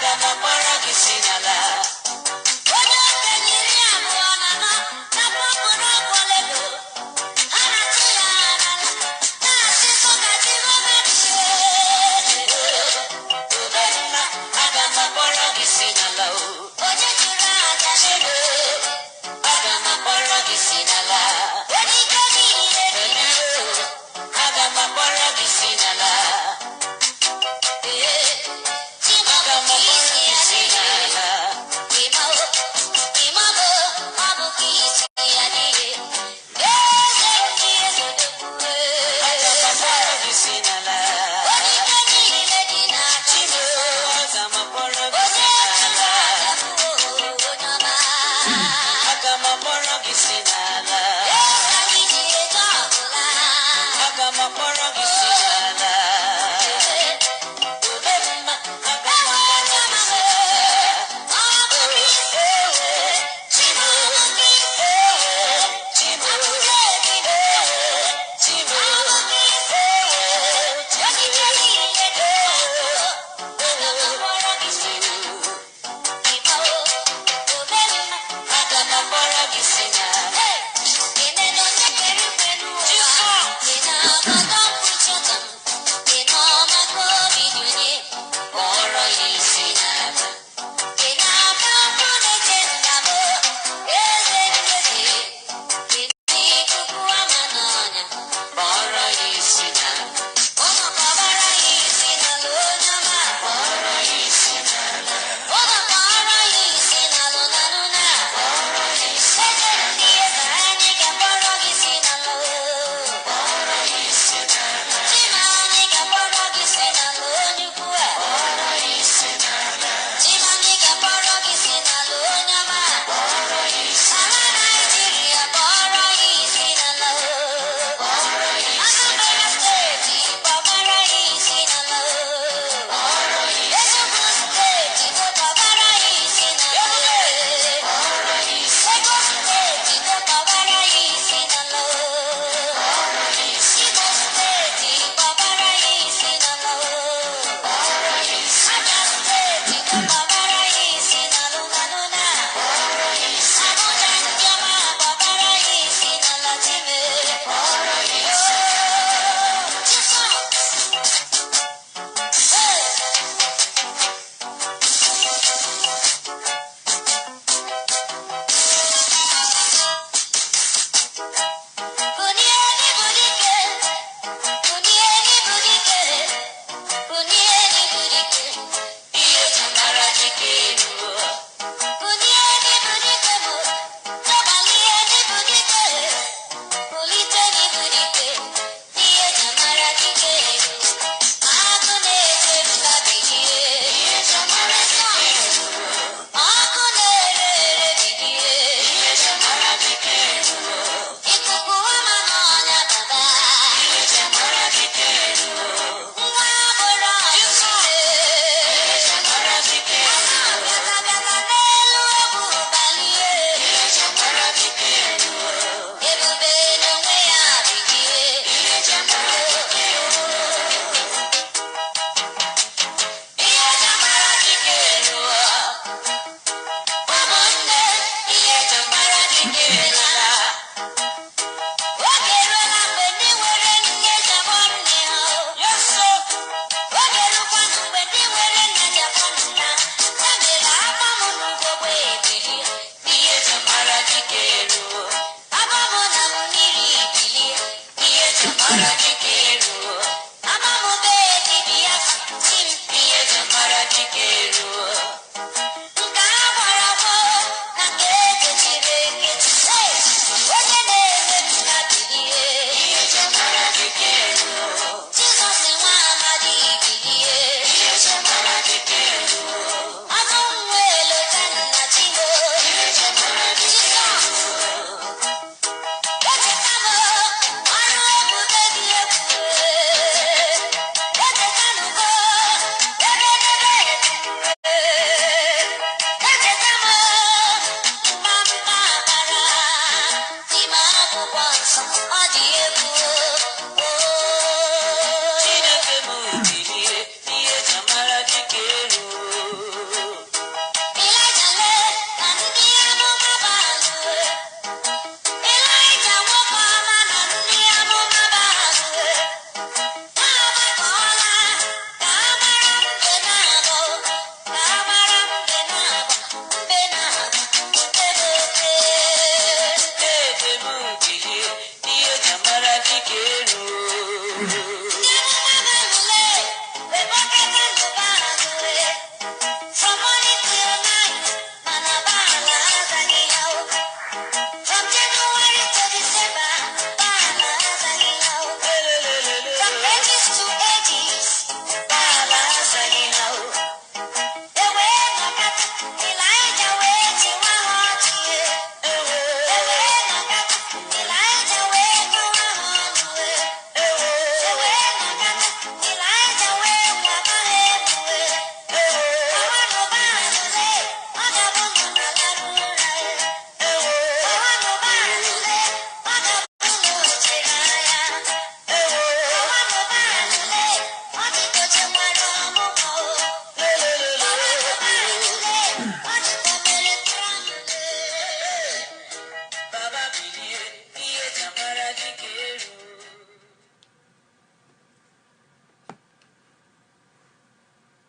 Sinala.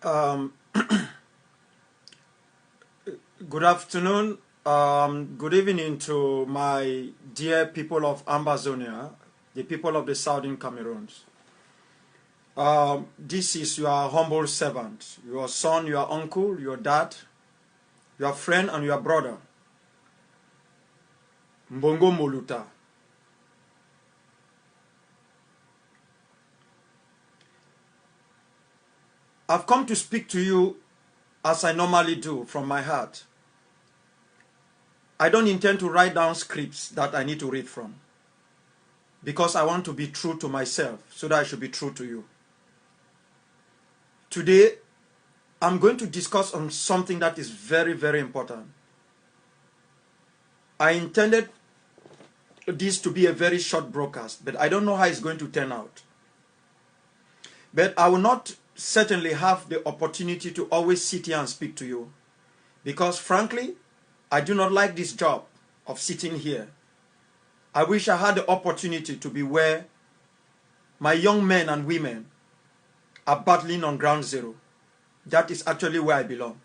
Um, Good afternoon, good evening to my dear people of Ambazonia, the people of the southern Cameroons. This is your humble servant, your son, your uncle, your dad, your friend, and your brother, Mbongo Moluta. I've come to speak to you as I normally do from my heart. I don't intend to write down scripts that I need to read from, because I want to be true to myself so that I should be true to you. Today, I'm going to discuss on something that is very, very important. I intended this to be a very short broadcast, but I don't know how it's going to turn out. But I will not certainly have the opportunity to always sit here and speak to you, because frankly, I do not like this job of sitting here. I wish I had the opportunity to be where my young men and women are battling on ground zero. That is actually where I belong.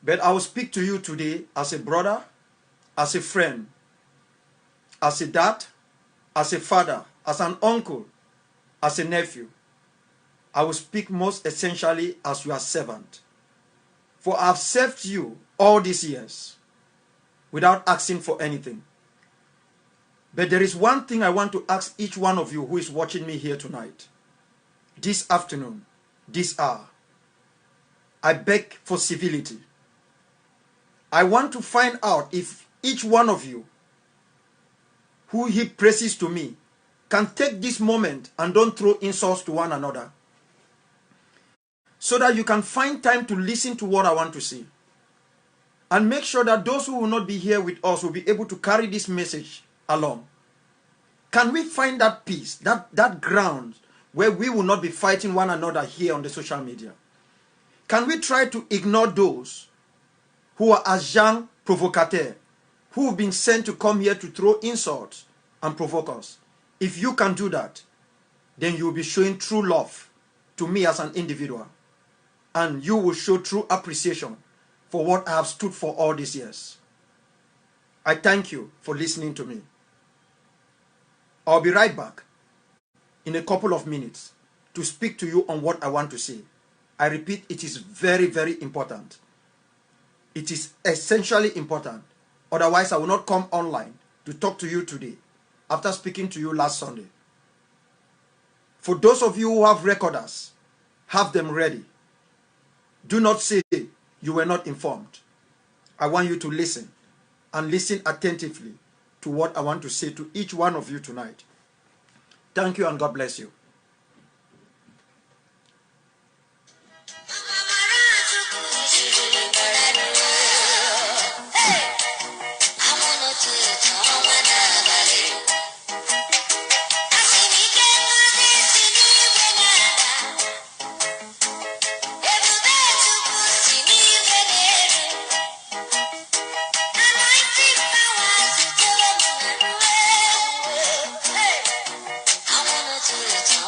But I will speak to you today as a brother, as a friend, as a dad, as a father, as an uncle, as a nephew. I will speak most essentially as your servant. For I have served you all these years without asking for anything. But there is one thing I want to ask each one of you who is watching me here tonight, this afternoon, this hour. I beg for civility. I want to find out if each one of you who heap praises to me can take this moment and don't throw insults to one another, so that you can find time to listen to what I want to say. And make sure that those who will not be here with us will be able to carry this message along. Can we find that peace, that ground where we will not be fighting one another here on the social media? Can we try to ignore those who are agents provocateurs, who have been sent to come here to throw insults and provoke us? If you can do that, then you will be showing true love to me as an individual. And you will show true appreciation for what I have stood for all these years. I thank you for listening to me. I'll be right back in a couple of minutes to speak to you on what I want to say. I repeat, it is very, very important. It is essentially important. Otherwise, I will not come online to talk to you today after speaking to you last Sunday. For those of you who have recorders, have them ready. Do not say you were not informed. I want you to listen, and listen attentively to what I want to say to each one of you tonight. Thank you, and God bless you. To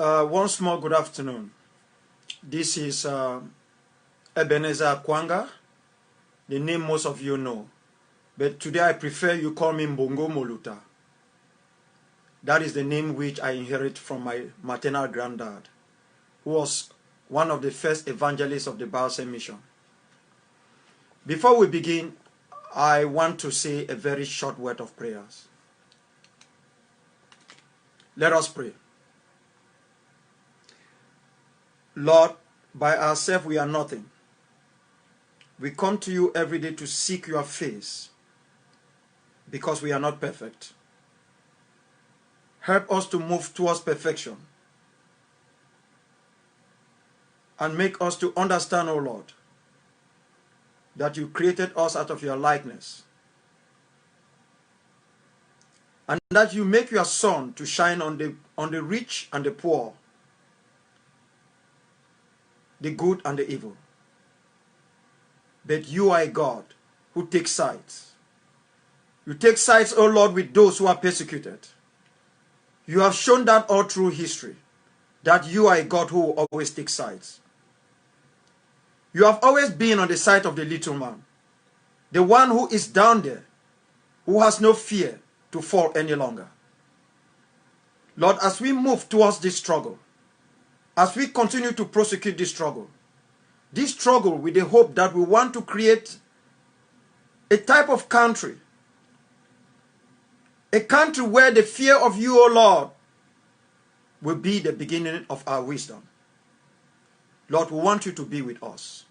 Once more, good afternoon. This is Ebenezer Kwanga, the name most of you know. But today I prefer you call me Mbongo Moluta. That is the name which I inherit from my maternal granddad, who was one of the first evangelists of the Baose mission. Before we begin, I want to say a very short word of prayers. Let us pray. Lord, by ourselves we are nothing. We come to you every day to seek your face because we are not perfect. Help us to move towards perfection and make us to understand, O Lord, that you created us out of your likeness and that you make your sun to shine on the rich and the poor, the good and the evil. But you are a God who takes sides. You take sides, O Lord, with those who are persecuted. You have shown that all through history, that you are a God who will always take sides. You have always been on the side of the little man, the one who is down there, who has no fear to fall any longer. Lord, as we move towards this struggle, as we continue to prosecute this struggle with the hope that we want to create a type of country, a country where the fear of you, O Lord, will be the beginning of our wisdom. Lord, we want you to be with us,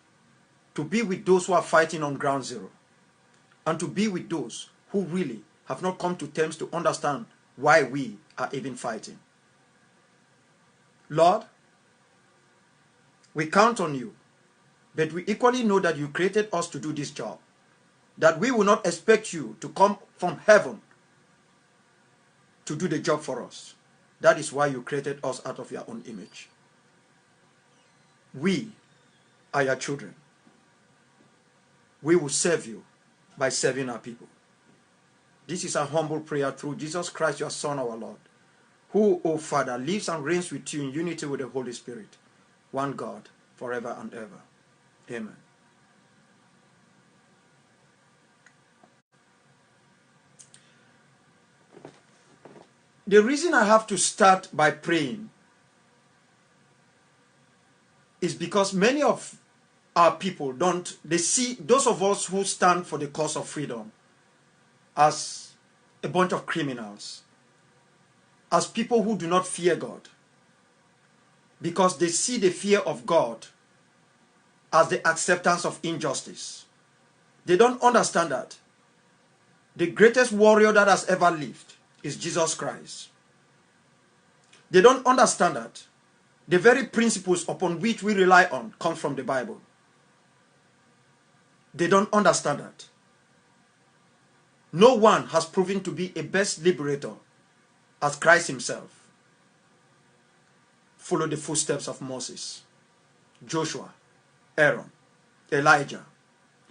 to be with those who are fighting on ground zero, and to be with those who really have not come to terms to understand why we are even fighting. Lord, we count on you, but we equally know that you created us to do this job, that we will not expect you to come from heaven to do the job for us. That is why you created us out of your own image. We are your children. We will serve you by serving our people. This is a humble prayer through Jesus Christ, your Son, our Lord, who, O Father, lives and reigns with you in unity with the Holy Spirit, one God, forever and ever. Amen. The reason I have to start by praying is because many of our people they see those of us who stand for the cause of freedom as a bunch of criminals, as people who do not fear God, because they see the fear of God as the acceptance of injustice. They don't understand that the greatest warrior that has ever lived is Jesus Christ. They don't understand that the very principles upon which we rely on come from the Bible. They don't understand that no one has proven to be a best liberator as Christ himself. Follow the footsteps of Moses, Joshua, Aaron, Elijah,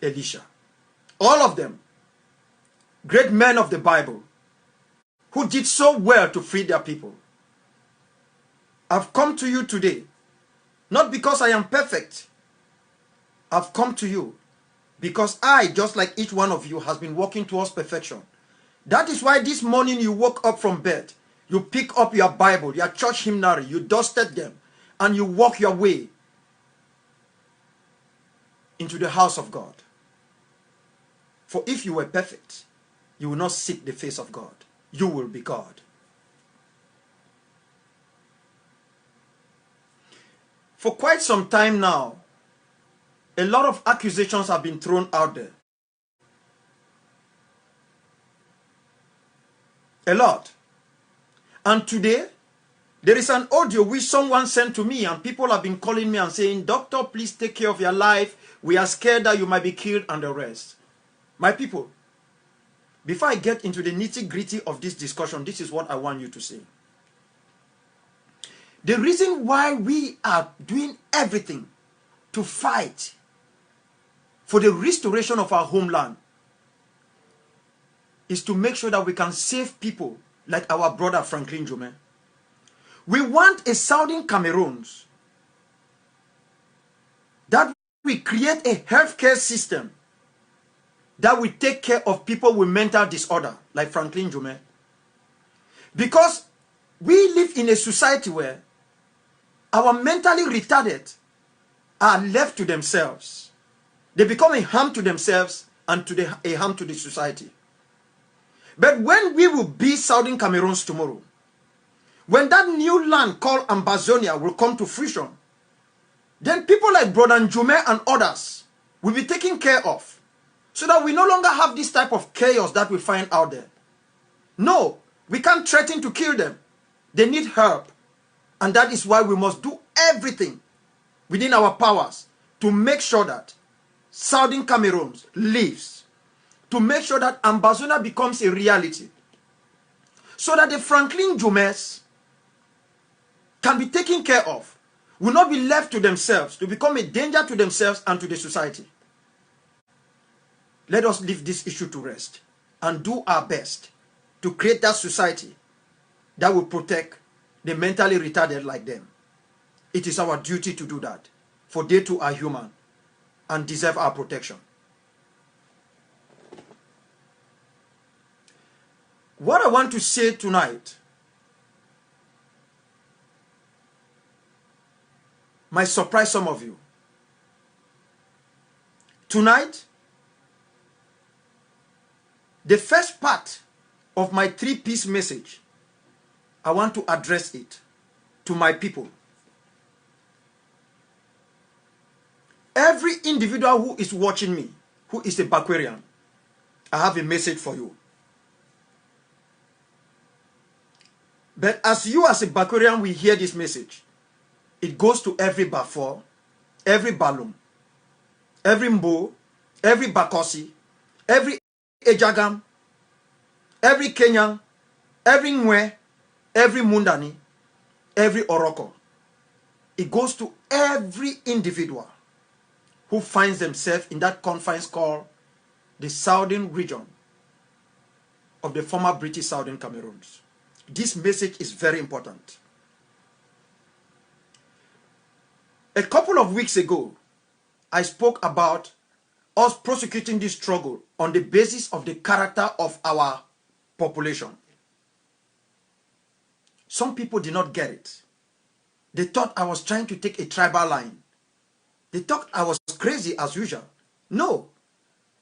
Elisha. All of them, great men of the Bible, who did so well to free their people. I've come to you today, not because I am perfect. I've come to you because I, just like each one of you, has been working towards perfection. That is why this morning you woke up from bed, you pick up your Bible, your church hymnary, you dusted them, and you walk your way into the house of God. For if you were perfect, you will not seek the face of God. You will be God. For quite some time now, a lot of accusations have been thrown out there. A lot. And today, there is an audio which someone sent to me, and people have been calling me and saying, "Doctor, please take care of your life. We are scared that you might be killed," and the rest. My people, before I get into the nitty-gritty of this discussion, this is what I want you to see. The reason why we are doing everything to fight for the restoration of our homeland is to make sure that we can save people like our brother Franklin Jome. We want a Southern Cameroon that we create a healthcare system that will take care of people with mental disorder, like Franklin Jume. Because we live in a society where our mentally retarded are left to themselves. They become a harm to themselves and to a harm to the society. But when we will be Southern Cameroons tomorrow, when that new land called Ambazonia will come to fruition, then people like Brother Jume and others will be taken care of, so that we no longer have this type of chaos that we find out there. No, we can't threaten to kill them. They need help. And that is why we must do everything within our powers to make sure that Southern Cameroon lives, to make sure that Ambazonia becomes a reality, so that the Franklin Jumes can be taken care of, will not be left to themselves, to become a danger to themselves and to the society. Let us leave this issue to rest and do our best to create that society that will protect the mentally retarded like them. It is our duty to do that, for they too are human and deserve our protection. What I want to say tonight might surprise some of you. Tonight, the first part of my 3-piece message, I want to address it to my people. Every individual who is watching me, who is a Bakwarian, I have a message for you. But as you as a Bakwarian will hear this message, it goes to every Bafor, every Balum, every Mbo, every Bakosi, every Ejagam, every Kenyan, every Nwe, every Mundani, every Oroko. It goes to every individual who finds themselves in that confines called the southern region of the former British Southern Cameroons. This message is very important. A couple of weeks ago, I spoke about us prosecuting this struggle on the basis of the character of our population. Some people did not get it. They thought I was trying to take a tribal line. They thought I was crazy as usual. No,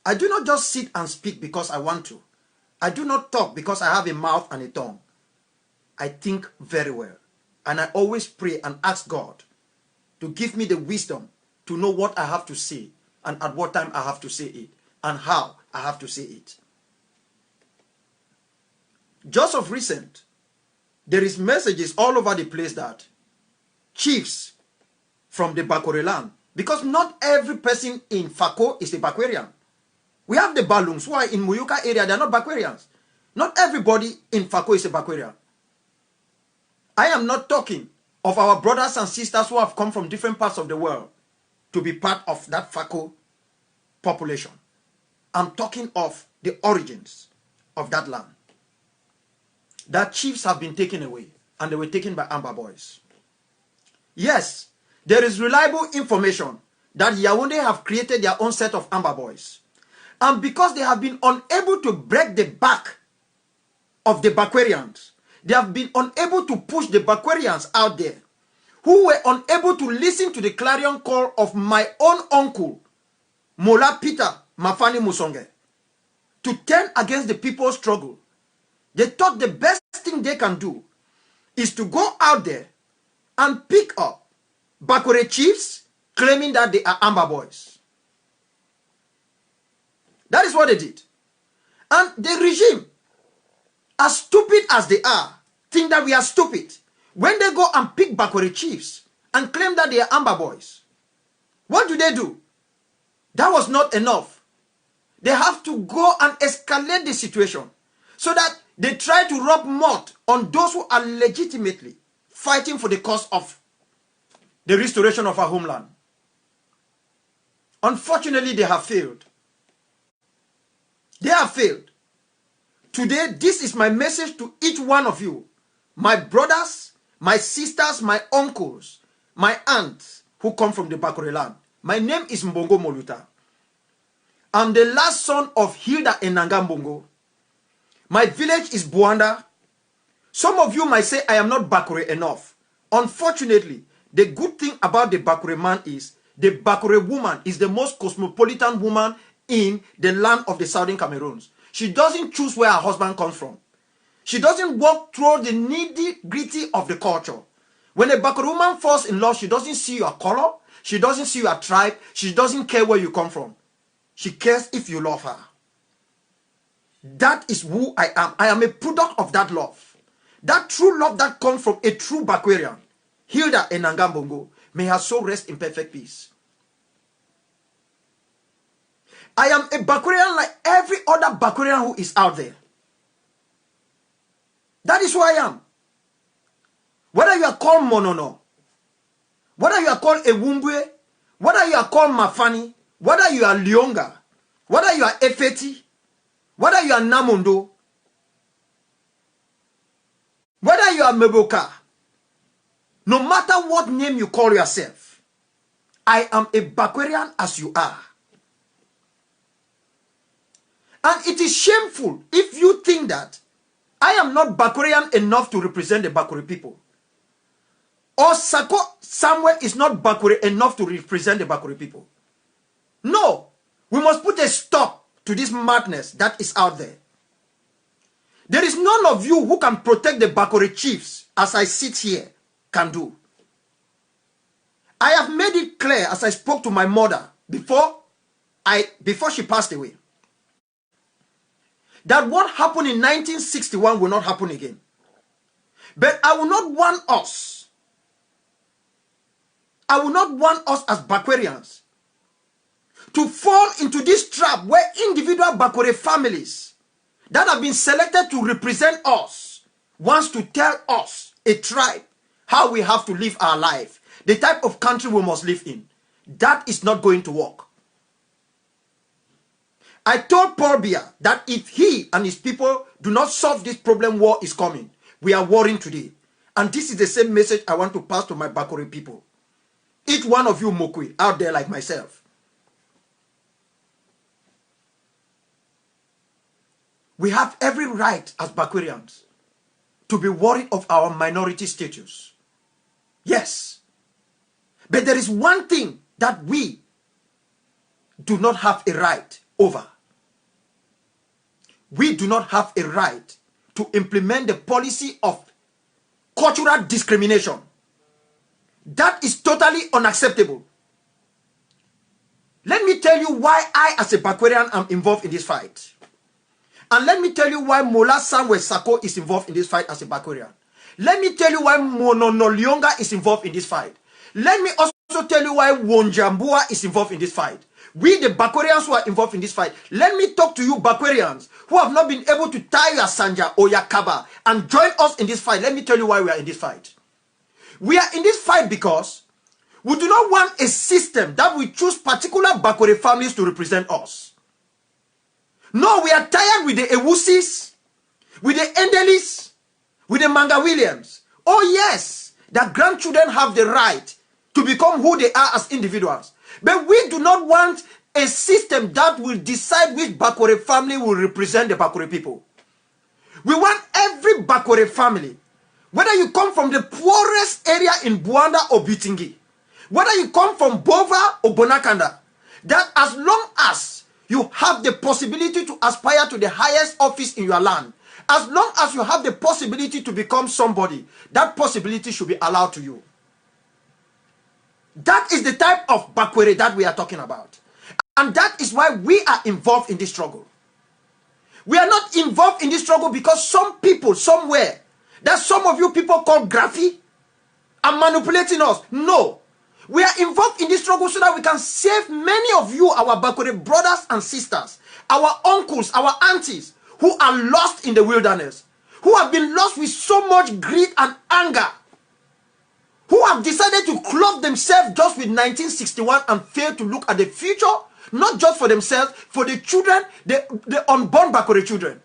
I do not just sit and speak because I want to. I do not talk because I have a mouth and a tongue. I think very well. And I always pray and ask God to give me the wisdom to know what I have to say and at what time I have to say it and how I have to say it. Just of recent, there is messages all over the place that chiefs from the Bakore land, because not every person in Fako is a Bakwarian. We have the Balums who are in Muyuka area, they are not Bakwarians. Not everybody in Fako is a Bakwarian. I am not talking of our brothers and sisters who have come from different parts of the world to be part of that Fako population. I'm talking of the origins of that land. That chiefs have been taken away, and they were taken by Amber Boys. Yes, there is reliable information that Yaoundé have created their own set of Amber Boys. And because they have been unable to break the back of the Bakwarians, they have been unable to push the Bakwarians out there, who were unable to listen to the clarion call of my own uncle, Mola Peter Mafani Musonge, to turn against the people's struggle. They thought the best thing they can do is to go out there and pick up Bakware chiefs claiming that they are Amber Boys. That is what they did. And the regime, as stupid as they are, think that we are stupid when they go and pick Bakware chiefs and claim that they are Amber Boys. What do? That was not enough. They have to go and escalate the situation so that they try to rub mud on those who are legitimately fighting for the cause of the restoration of our homeland. Unfortunately, they have failed. They have failed. Today, this is my message to each one of you, my brothers my sisters, my uncles, my aunts who come from the Bakure land. My name is Mbongo Moluta. I'm the last son of Hilda and Nangambongo. My village is Buanda. Some of you might say I am not Bakure enough. Unfortunately, the good thing about the Bakure man is the Bakure woman is the most cosmopolitan woman in the land of the Southern Cameroons. She doesn't choose where her husband comes from. She doesn't walk through the nitty-gritty of the culture. When a Bakure woman falls in love, she doesn't see your color. She doesn't see your tribe. She doesn't care where you come from. She cares if you love her. That is who I am. I am a product of that love. That true love that comes from a true Bakwerian. Hilda and Nangambongo. May her soul rest in perfect peace. I am a Bakwerian like every other Bakwerian who is out there. That is who I am. Whether you are called Monono, whether you are called Ewumbwe, whether you are called Mafani, whether you are Lionga, whether you are Efeti, whether you are Namundo, whether you are Meboka, no matter what name you call yourself, I am a Bakwerian as you are. And it is shameful if you think that I am not Bakwerian enough to represent the Bakure people. Or Sako somewhere is not Bakure enough to represent the Bakure people. No, we must put a stop to this madness that is out there. There is none of you who can protect the Bakure chiefs as I sit here can do. I have made it clear as I spoke to my mother before she passed away, that what happened in 1961 will not happen again. But I will not want us as Bakwerians to fall into this trap where individual Bakure families that have been selected to represent us wants to tell us, a tribe, how we have to live our life, the type of country we must live in. That is not going to work. I told Paul Biya that if he and his people do not solve this problem, war is coming. We are warring today. And this is the same message I want to pass to my Bakure people. Each one of you Mokwe out there like myself. We have every right as Bakwerians to be worried of our minority status. Yes. But there is one thing that we do not have a right over. We do not have a right to implement the policy of cultural discrimination. That is totally unacceptable. Let me tell you why I as a Bakwerian am involved in this fight. And let me tell you why Mola Samuel Sako is involved in this fight as a Bakwerian. Let me tell you why Monono Lionga is involved in this fight. Let me also tell you why Wonjambua is involved in this fight. We the Bakwerians who are involved in this fight. Let me talk to you Bakwerians who have not been able to tie your Sanja or your Kaba and join us in this fight. Let me tell you why we are in this fight. We are in this fight because we do not want a system that will choose particular Bakure families to represent us. No, we are tired with the Ewusis, with the Endelis, with the Manga Williams. Oh yes, their grandchildren have the right to become who they are as individuals. But we do not want a system that will decide which Bakure family will represent the Bakure people. We want every Bakure family, whether you come from the poorest area in Buanda or Bitingi, whether you come from Bova or Bonakanda, that as long as you have the possibility to aspire to the highest office in your land, as long as you have the possibility to become somebody, that possibility should be allowed to you. That is the type of Bakwere that we are talking about. And that is why we are involved in this struggle. We are not involved in this struggle because some people somewhere, that some of you people call Graphi, are manipulating us. No. We are involved in this struggle so that we can save many of you, our Bakure brothers and sisters, our uncles, our aunties, who are lost in the wilderness, who have been lost with so much greed and anger, who have decided to clothe themselves just with 1961 and fail to look at the future, not just for themselves, for the children, the unborn Bakure children.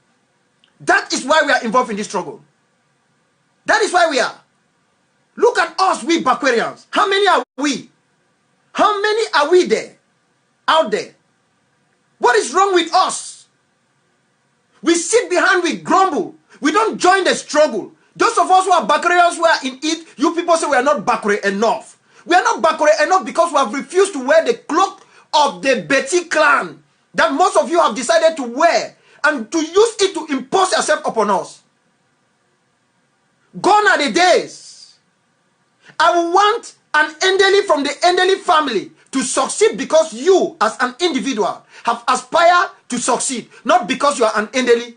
That is why we are involved in this struggle. That is why we are. Look at us, we Bakwarians. How many are we? How many are we there? Out there? What is wrong with us? We sit behind, we grumble. We don't join the struggle. Those of us who are Bakwarians who are in it, you people say we are not Bakwe enough. We are not Bakwe enough because we have refused to wear the cloak of the Betty clan that most of you have decided to wear and to use it to impose yourself upon us. Gone are the days. I want an Endeli from the Endeli family to succeed because you as an individual have aspired to succeed, not because you are an Endeli.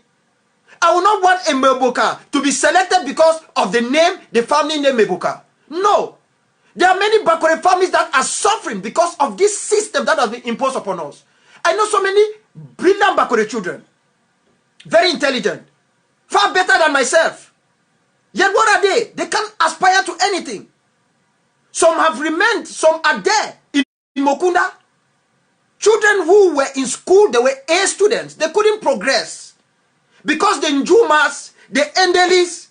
I will not want a Meboka to be selected because of the name, the family name Meboka. No. There are many Bakore families that are suffering because of this system that has been imposed upon us. I know so many brilliant Bakore children. Very intelligent. Far better than myself. Yet what are they? They can't aspire to anything. Some have remained, some are there in Mokunda. Children who were in school, they were A students. They couldn't progress. Because the Njumas, the Endelis,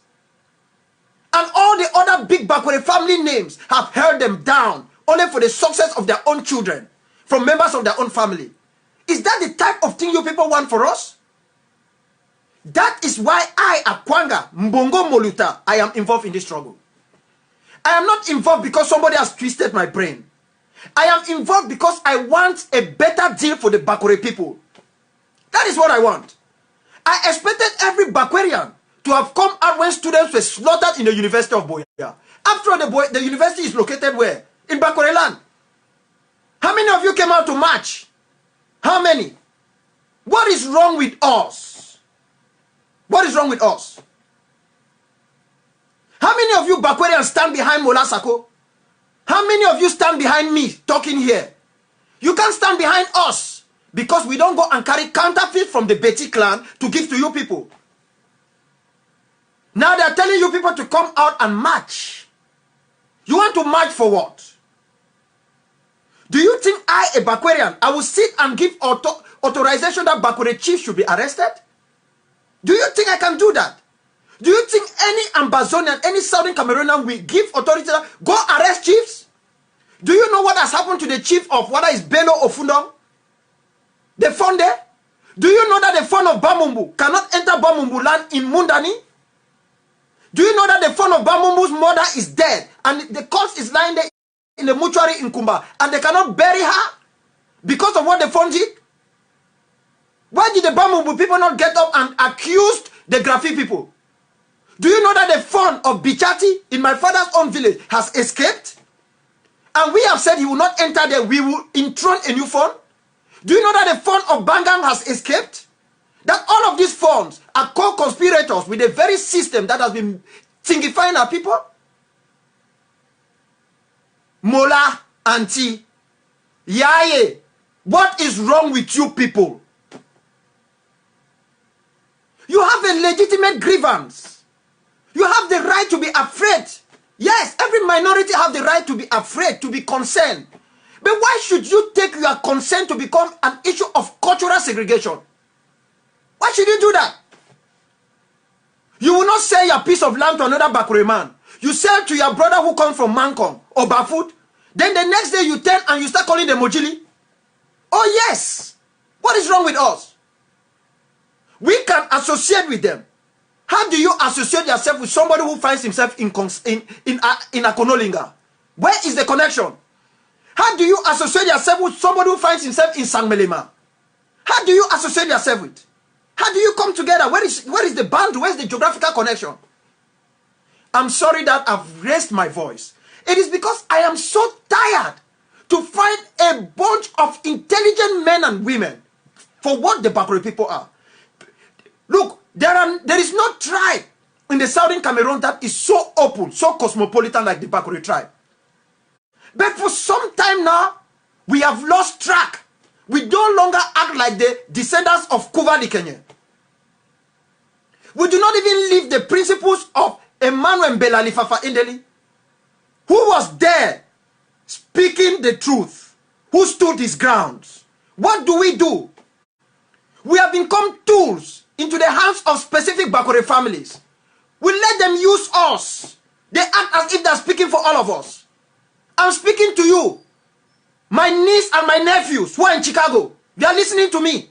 and all the other big Bakore family names have held them down only for the success of their own children from members of their own family. Is that the type of thing you people want for us? That is why I, Akwanga Mbongo Moluta, I am involved in this struggle. I am not involved because somebody has twisted my brain. I am involved because I want a better deal for the Bakore people. That is what I want. I expected every Bakwarian to have come out when students were slaughtered in the University of Boya. After all, the university is located where? In Bakore land. How many of you came out to march? How many? What is wrong with us? What is wrong with us? How many of you Bakwarians stand behind Mola Sako? How many of you stand behind me talking here? You can't stand behind us because we don't go and carry counterfeit from the Betty clan to give to you people. Now they are telling you people to come out and march. You want to march for what? Do you think I, a Bakwarian, I will sit and give authorization that Bakore chief should be arrested? Do you think I can do that? Do you think any Ambazonian, any Southern Cameroonian will give authority that go arrest chiefs? Do you know what has happened to the chief of whether it's Bello or Fundong? The fund there? Do you know that the fund of Bamumbu cannot enter Bamumbu land in Mundani? Do you know that the fund of Bamumbu's mother is dead and the corpse is lying there in the mortuary in Kumba and they cannot bury her because of what the fund did? Why did the Bamumbu people not get up and accuse the Grafi people? Do you know that the fund of Bichati in my father's own village has escaped? And we have said he will not enter there. We will enthrone a new fund. Do you know that the fund of Bangang has escaped? That all of these funds are co-conspirators with the very system that has been thingifying our people? Mola, Auntie, Yaye, what is wrong with you people? You have a legitimate grievance. You have the right to be afraid. Yes, every minority have the right to be afraid, to be concerned. But why should you take your concern to become an issue of cultural segregation? Why should you do that? You will not sell your piece of land to another Bakure man. You sell to your brother who comes from Mankong or Bafut. Then the next day you turn and you start calling them Mojili. Oh yes. What is wrong with us? We can associate with them. How do you associate yourself with somebody who finds himself in Akonolinga? Where is the connection? How do you associate yourself with somebody who finds himself in Sangmelema? How do you associate yourself with? How do you come together? Where is the boundary? Where is the geographical connection? I'm sorry that I've raised my voice. It is because I am so tired to find a bunch of intelligent men and women for what the Bakore people are. Look, there is no tribe in the southern Cameroon that is so open, so cosmopolitan like the Bakore tribe. But for some time now, we have lost track. We no longer act like the descendants of Kuva Likenye. We do not even live the principles of Emmanuel Mbelali Fafa Indeli, who was there speaking the truth, who stood his grounds. What do? We have become tools into the hands of specific Bakore families. We let them use us They act as if they're speaking for all of us. I'm speaking to you. My niece and my nephews who are in Chicago, they are listening to me.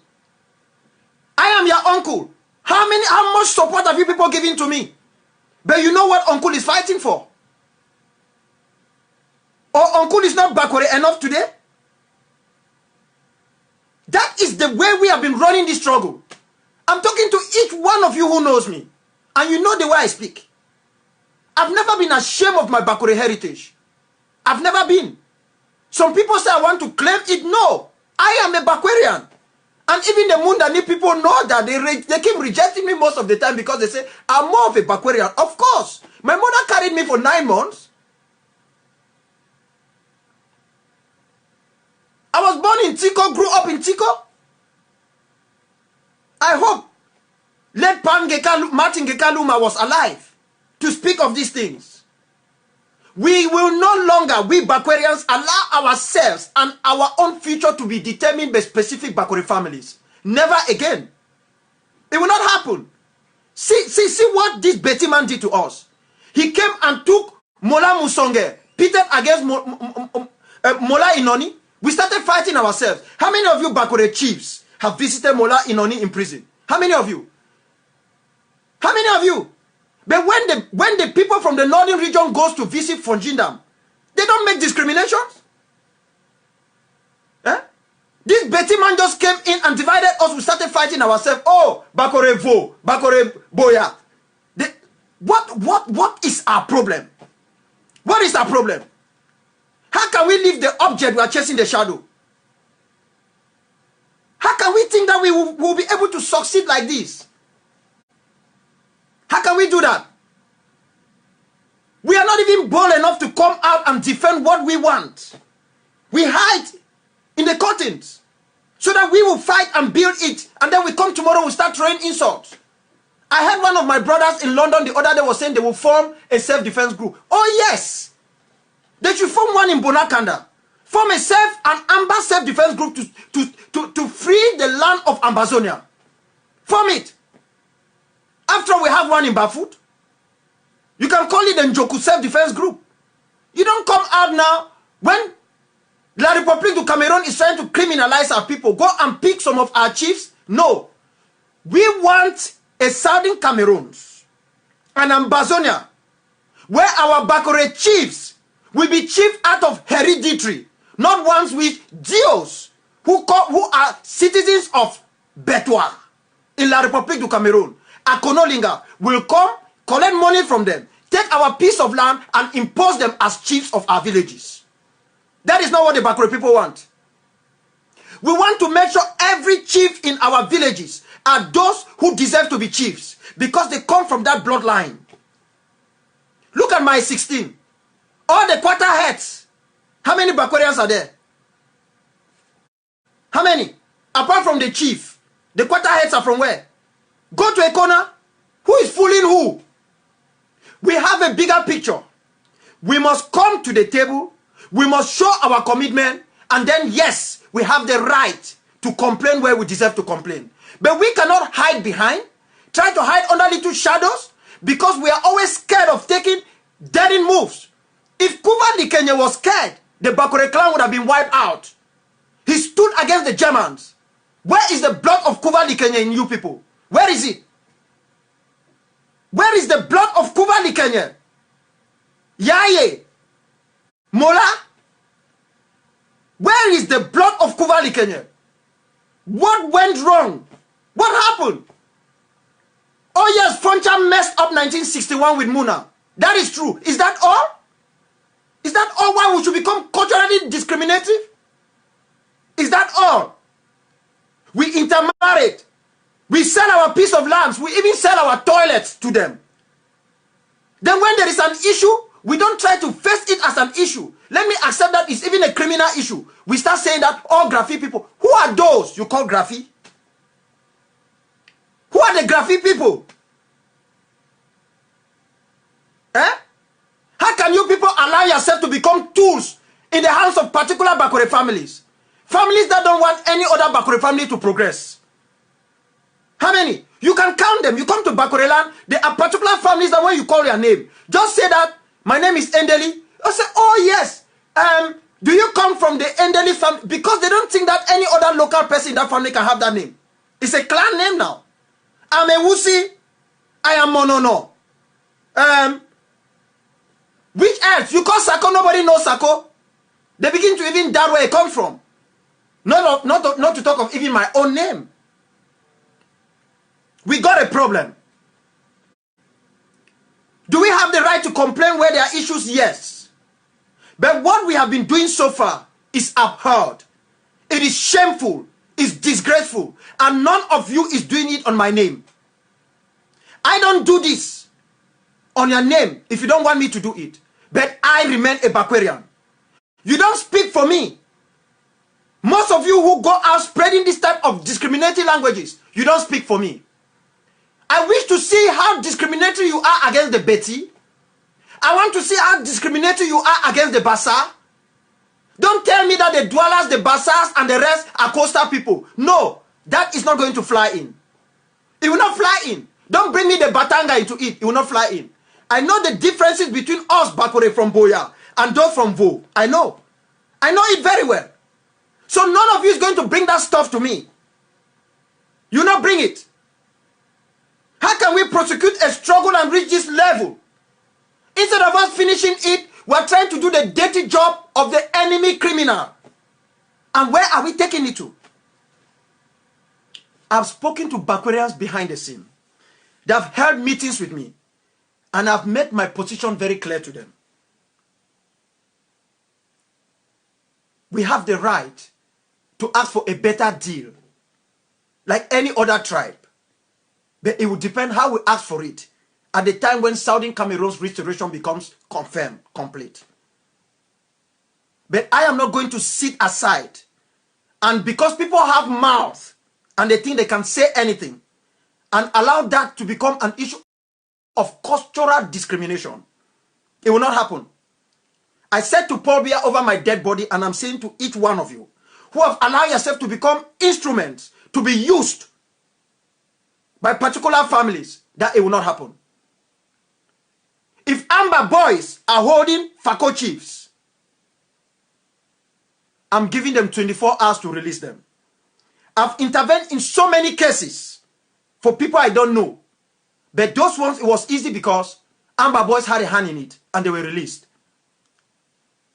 I am your uncle. How much support have you people given to me? But you know what uncle is fighting for? Or uncle is not backward enough today? That is the way we have been running this struggle. I'm talking to each one of you who knows me. And you know the way I speak. I've never been ashamed of my backward heritage. I've never been. Some people say I want to claim it. No. I am a Bakwarian. And even the Mundani people know that they keep rejecting me most of the time because they say I'm more of a Bakwarian. Of course. My mother carried me for 9 months. I was born in Tico, grew up in Tico. I hope late Martin Gekaluma was alive to speak of these things. We will no longer, we Bakwarians, allow ourselves and our own future to be determined by specific Bakwari families. Never again. It will not happen. See what this Betty man did to us. He came and took Mola Musonge, pitted against Mola Inoni. We started fighting ourselves. How many of you Bakwari chiefs have visited Mola Inoni in prison? How many of you? How many of you? But when the people from the northern region goes to visit Fonjindam, they don't make discriminations. Eh? This Betty man just came in and divided us. We started fighting ourselves. Oh, Bakore Vo, Bakore Boya. What is our problem? What is our problem? How can we leave the object we are chasing the shadow? How can we think that we will be able to succeed like this? How can we do that? We are not even bold enough to come out and defend what we want. We hide in the curtains so that we will fight and build it, and then we come tomorrow, we start throwing insults. I heard one of my brothers in London the other day was saying they will form a self-defense group. Oh yes! They should form one in Bonakanda. Form an Amba self-defense group to free the land of Ambazonia. Form it. After we have one in Bafut, you can call it the Njoku self-defense group. You don't come out now when La République du Cameroon is trying to criminalize our people. Go and pick some of our chiefs. No. We want a Southern Cameroon, an Ambazonia, where our Bakore chiefs will be chief out of hereditary, not ones with dios who are citizens of Betois in La République du Cameroon. Akonolinga will come, collect money from them, take our piece of land and impose them as chiefs of our villages. That is not what the Bakore people want. We want to make sure every chief in our villages are those who deserve to be chiefs because they come from that bloodline. Look at my 16. All the quarter heads. How many Bakwarians are there? How many? Apart from the chief. The quarter heads are from where? Go to a corner. Who is fooling who? We have a bigger picture. We must come to the table. We must show our commitment. And then, yes, we have the right to complain where we deserve to complain. But we cannot hide behind, try to hide under little shadows, because we are always scared of taking deadly moves. If Kuva Di Kenya was scared, the Bakore clan would have been wiped out. He stood against the Germans. Where is the blood of Kuva Di Kenya in you people? Where is it? Where is the blood of Kuva Di Kenya? Yaye? Mola? Where is the blood of Kuva Di Kenya? What went wrong? What happened? Oh yes, Frontier messed up 1961 with Muna. That is true. Is that all? Is that all why we should become culturally discriminative? Is that all? We intermarried. We sell our piece of lands. We even sell our toilets to them. Then when there is an issue, we don't try to face it as an issue. Let me accept that it's even a criminal issue. We start saying that all Graphi people. Who are those you call Graphi? Who are the Graphi people? Eh? How can you people allow yourself to become tools in the hands of particular Bakore families? Families that don't want any other Bakore family to progress. How many? You can count them. You come to Bakore land, there are particular families that when you call their name, just say that My name is Endeli. I said, oh yes. Do you come from the Endeli family? Because they don't think that any other local person in that family can have that name. It's a clan name now. I'm a Wusi. I am Monono. Which else? You call Sako, nobody knows Sako. They begin to even doubt where it comes from. Not to talk of even my own name. We got a problem. Do we have the right to complain where there are issues? Yes. But what we have been doing so far is abhorred. It is shameful. It's disgraceful. And none of you is doing it on my name. I don't do this on your name if you don't want me to do it. But I remain a Bakwarian. You don't speak for me. Most of you who go out spreading this type of discriminatory languages, you don't speak for me. I wish to see how discriminatory you are against the Betty. I want to see how discriminatory you are against the Bassa. Don't tell me that the Dwellers, the Bassas, and the rest are coastal people. No, that is not going to fly in. It will not fly in. Don't bring me the Batanga into it. It will not fly in. I know the differences between us, Bakore from Boya, and those from Vo. I know. I know it very well. So none of you is going to bring that stuff to me. You not bring it. How can we prosecute a struggle and reach this level? Instead of us finishing it, we are trying to do the dirty job of the enemy criminal. And where are we taking it to? I've spoken to Bakwarians behind the scene. They have held meetings with me. And I've made my position very clear to them. We have the right to ask for a better deal. Like any other tribe. But it will depend how we ask for it. At the time when Southern Cameroon's restoration becomes confirmed, complete. But I am not going to sit aside. And because people have mouths and they think they can say anything and allow that to become an issue of cultural discrimination, it will not happen. I said to Paul Biya over my dead body, and I'm saying to each one of you who have allowed yourself to become instruments to be used by particular families, that it will not happen. If Amber boys are holding Fako chiefs, I'm giving them 24 hours to release them. I've intervened in so many cases for people I don't know. But those ones, it was easy because Amber boys had a hand in it and they were released.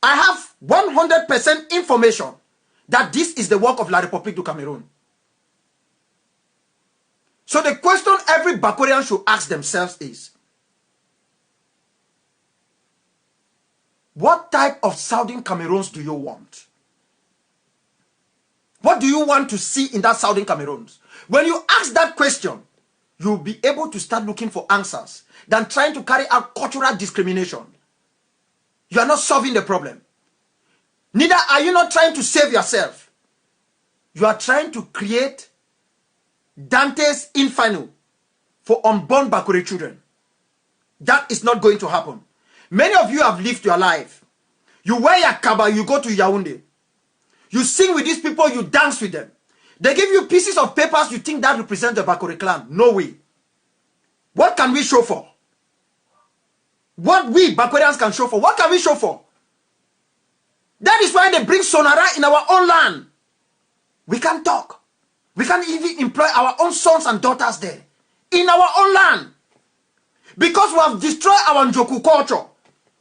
I have 100% information that this is the work of La République du Cameroun. So the question every Bakwarian should ask themselves is, what type of Southern Cameroons do you want? What do you want to see in that Southern Cameroons? When you ask that question, you'll be able to start looking for answers than trying to carry out cultural discrimination. You are not solving the problem. Neither are you not trying to save yourself. You are trying to create Dante's Inferno for unborn Bakure children. That is not going to happen. Many of you have lived your life. You wear your kaba, you go to Yaoundé. You sing with these people, you dance with them. They give you pieces of papers, you think that represents the Bakure clan. No way. What can we show for? What we Bakwarians can show for? What can we show for? That is why they bring Sonara in our own land. We can talk. We can even employ our own sons and daughters there. In our own land. Because we have destroyed our Njoku culture,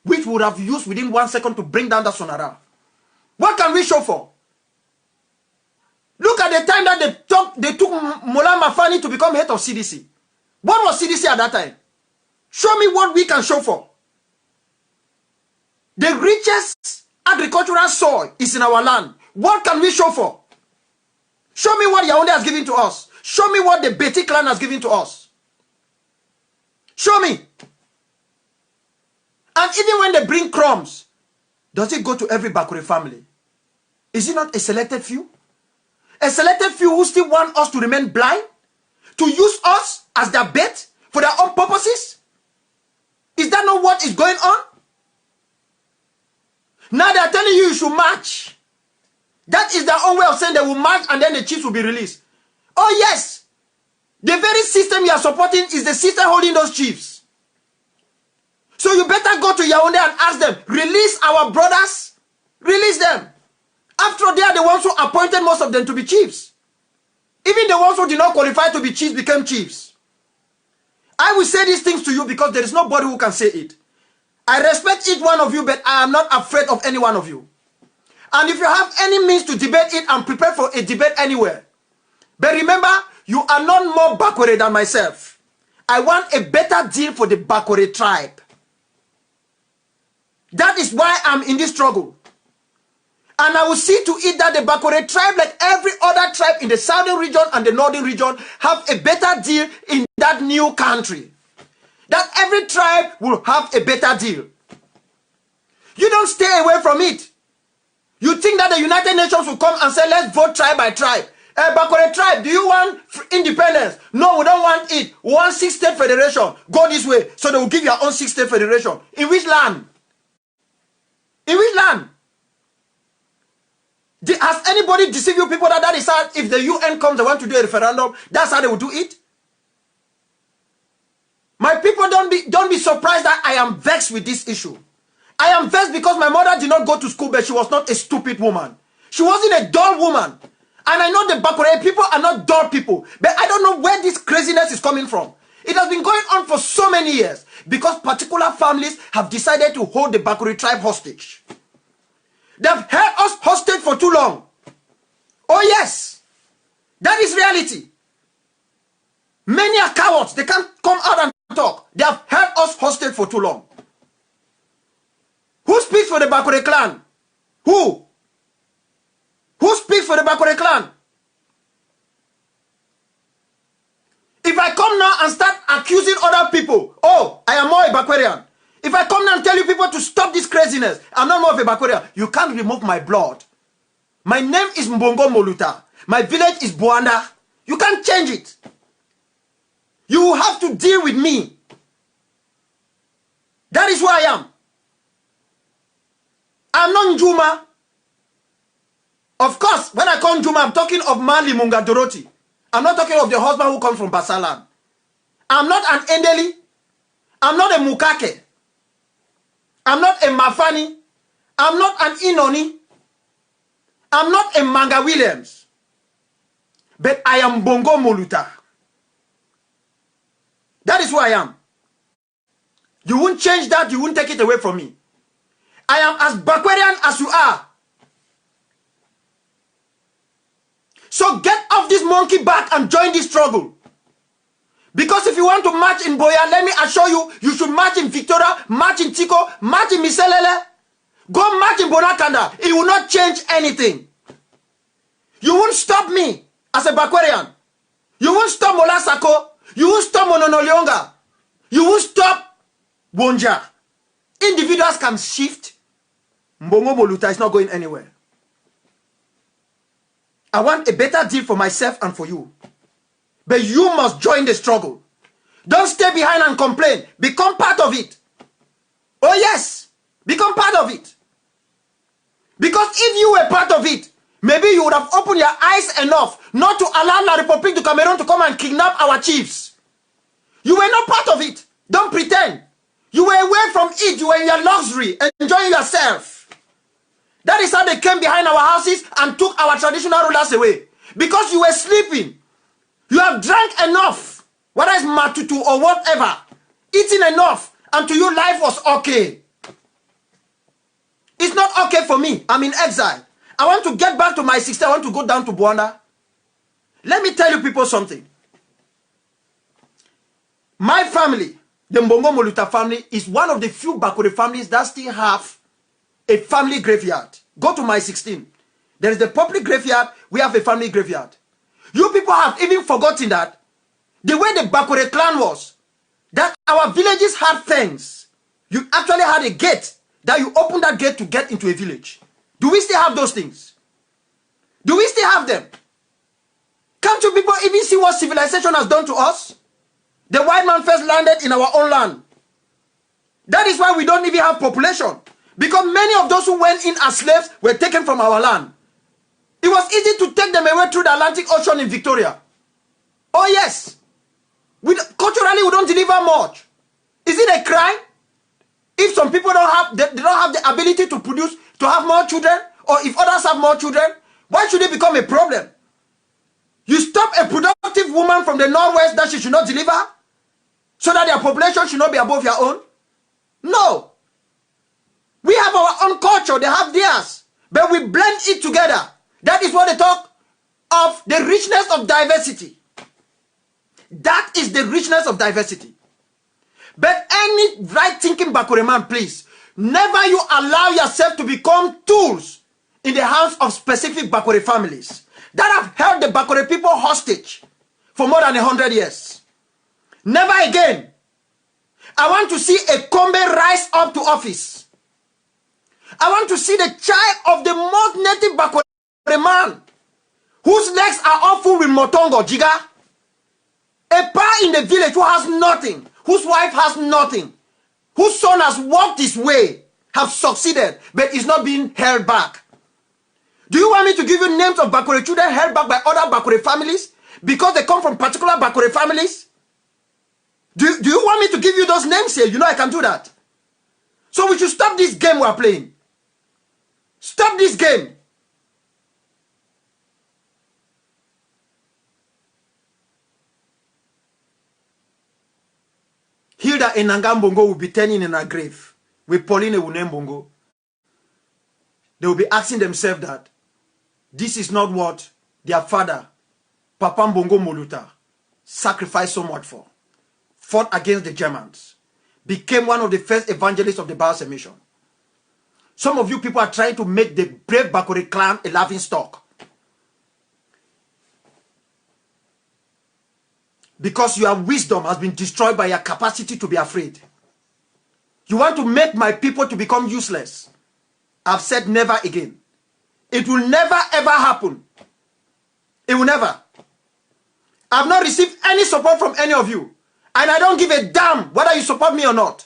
which we would have used within 1 second to bring down the Sonara. What can we show for? Look at the time that they took Mola Mafani to become head of CDC. What was CDC at that time? Show me what we can show for. The richest agricultural soil is in our land. What can we show for? Show me what Yaoundé has given to us. Show me what the Beti clan has given to us. Show me. And even when they bring crumbs, does it go to every Bakure family? Is it not a selected few? A selected few who still want us to remain blind? To use us as their bait for their own purposes? Is that not what is going on? Now they are telling you should march. That is their own way of saying they will march and then the chiefs will be released. Oh yes. The very system you are supporting is the system holding those chiefs. So you better go to Yaoundé and ask them, release our brothers, release them. After all, they are the ones who appointed most of them to be chiefs. Even the ones who did not qualify to be chiefs became chiefs. I will say these things to you because there is nobody who can say it. I respect each one of you, but I am not afraid of any one of you. And if you have any means to debate it, I'm prepared for a debate anywhere. But remember, you are not more Bakore than myself. I want a better deal for the Bakore tribe. That is why I'm in this struggle. And I will see to it that the Bakore tribe, like every other tribe in the southern region and the northern region, have a better deal in that new country. That every tribe will have a better deal. You don't stay away from it. You think that the United Nations will come and say, let's vote tribe by tribe. Bakore tribe, do you want independence? No, we don't want it. We want 6-state federation. Go this way. So they will give your own 6-state federation. In which land? In which land? Has anybody deceived you people that is how, if the UN comes, they want to do a referendum, that's how they will do it? My people, don't be surprised that I am vexed with this issue. I am vexed because my mother did not go to school, but she was not a stupid woman. She wasn't a dull woman. And I know the Bakore people are not dull people, but I don't know where this craziness is coming from. It has been going on for so many years because particular families have decided to hold the Bakore tribe hostage. They've held us hostage for too long. Oh yes, that is reality. Many are cowards. They can't come out and talk. They have held us hostage for too long. Who speaks for the Bakore clan? Who? Who speaks for the Bakore clan? If I come now and start accusing other people, oh, I am more a Bakwarian. If I come now and tell you people to stop this craziness, I'm not more of a Bakwarian. You can't remove my blood. My name is Mbongo Moluta. My village is Buanda. You can't change it. You will have to deal with me. That is who I am. I'm not Njuma. Of course, when I call Njuma, I'm talking of Mali Munga Doroti. I'm not talking of the husband who comes from Basalan. I'm not an Endeli. I'm not a Mukake. I'm not a Mafani. I'm not an Inoni. I'm not a Manga Williams. But I am Bongo Moluta. That is who I am. You won't change that. You won't take it away from me. I am as Bakwarian as you are. So get off this monkey back and join this struggle. Because if you want to march in Boya, let me assure you, you should march in Victoria, march in Tico, march in Miselele. Go march in Bonakanda. It will not change anything. You won't stop me as a Bakwarian. You won't stop Mola Sako. You won't stop Mononolionga. You won't stop Bonja. Individuals can shift. Mbongo Moluta is not going anywhere. I want a better deal for myself and for you. But you must join the struggle. Don't stay behind and complain. Become part of it. Oh yes, become part of it. Because if you were part of it, maybe you would have opened your eyes enough not to allow La République du Cameroon to come and kidnap our chiefs. You were not part of it. Don't pretend. You were away from it. You were in your luxury, enjoying yourself. That is how they came behind our houses and took our traditional rulers away. Because you were sleeping. You have drank enough. Whether it's matutu or whatever. Eating enough. And to you life was okay. It's not okay for me. I'm in exile. I want to get back to my sister. I want to go down to Buanda. Let me tell you people something. My family, the Mbongo Moluta family, is one of the few Bakore families that still have a family graveyard. Go to my 16. There is the public graveyard. We have a family graveyard. You people have even forgotten that the way the Bakore clan was, that our villages had fence. You actually had a gate that you open that gate to get into a village. Do we still have those things? Do we still have them? Can't you people even see what civilization has done to us? The white man first landed in our own land. That is why we don't even have population. Because many of those who went in as slaves were taken from our land. It was easy to take them away through the Atlantic Ocean in Victoria. Oh yes. Culturally, we don't deliver much. Is it a crime if some some people don't have, they don't have the ability to produce, to have more children, or if others have more children, why should it become a problem? You stop a productive woman from the northwest that she should not deliver, so that their population should not be above your own? No. We have our own culture, they have theirs, but we blend it together. That is what they talk of the richness of diversity. That is the richness of diversity. But any right-thinking Bakure man, please, never you allow yourself to become tools in the hands of specific Bakure families that have held the Bakure people hostage for more than 100 years. Never again. I want to see a Kombe rise up to office. I want to see the child of the most native Bakure man, whose legs are all full with motongo, jiga. A pa in the village who has nothing, whose wife has nothing, whose son has walked his way, have succeeded, but is not being held back. Do you want me to give you names of Bakure children held back by other Bakure families because they come from particular Bakure families? Do you want me to give you those names here? You know I can do that. So we should stop this game we are playing. Stop this game. Hilda Enangambongo will be turning in her grave with Pauline Ewunembongo. They will be asking themselves that this is not what their father, Papa Mbongo Moluta, sacrificed so much for. Fought against the Germans. Became one of the first evangelists of the Biafra mission. Some of you people are trying to make the brave Bakure clan a laughing stock. Because your wisdom has been destroyed by your capacity to be afraid. You want to make my people to become useless. I've said never again. It will never ever happen. It will never. I've not received any support from any of you. And I don't give a damn whether you support me or not.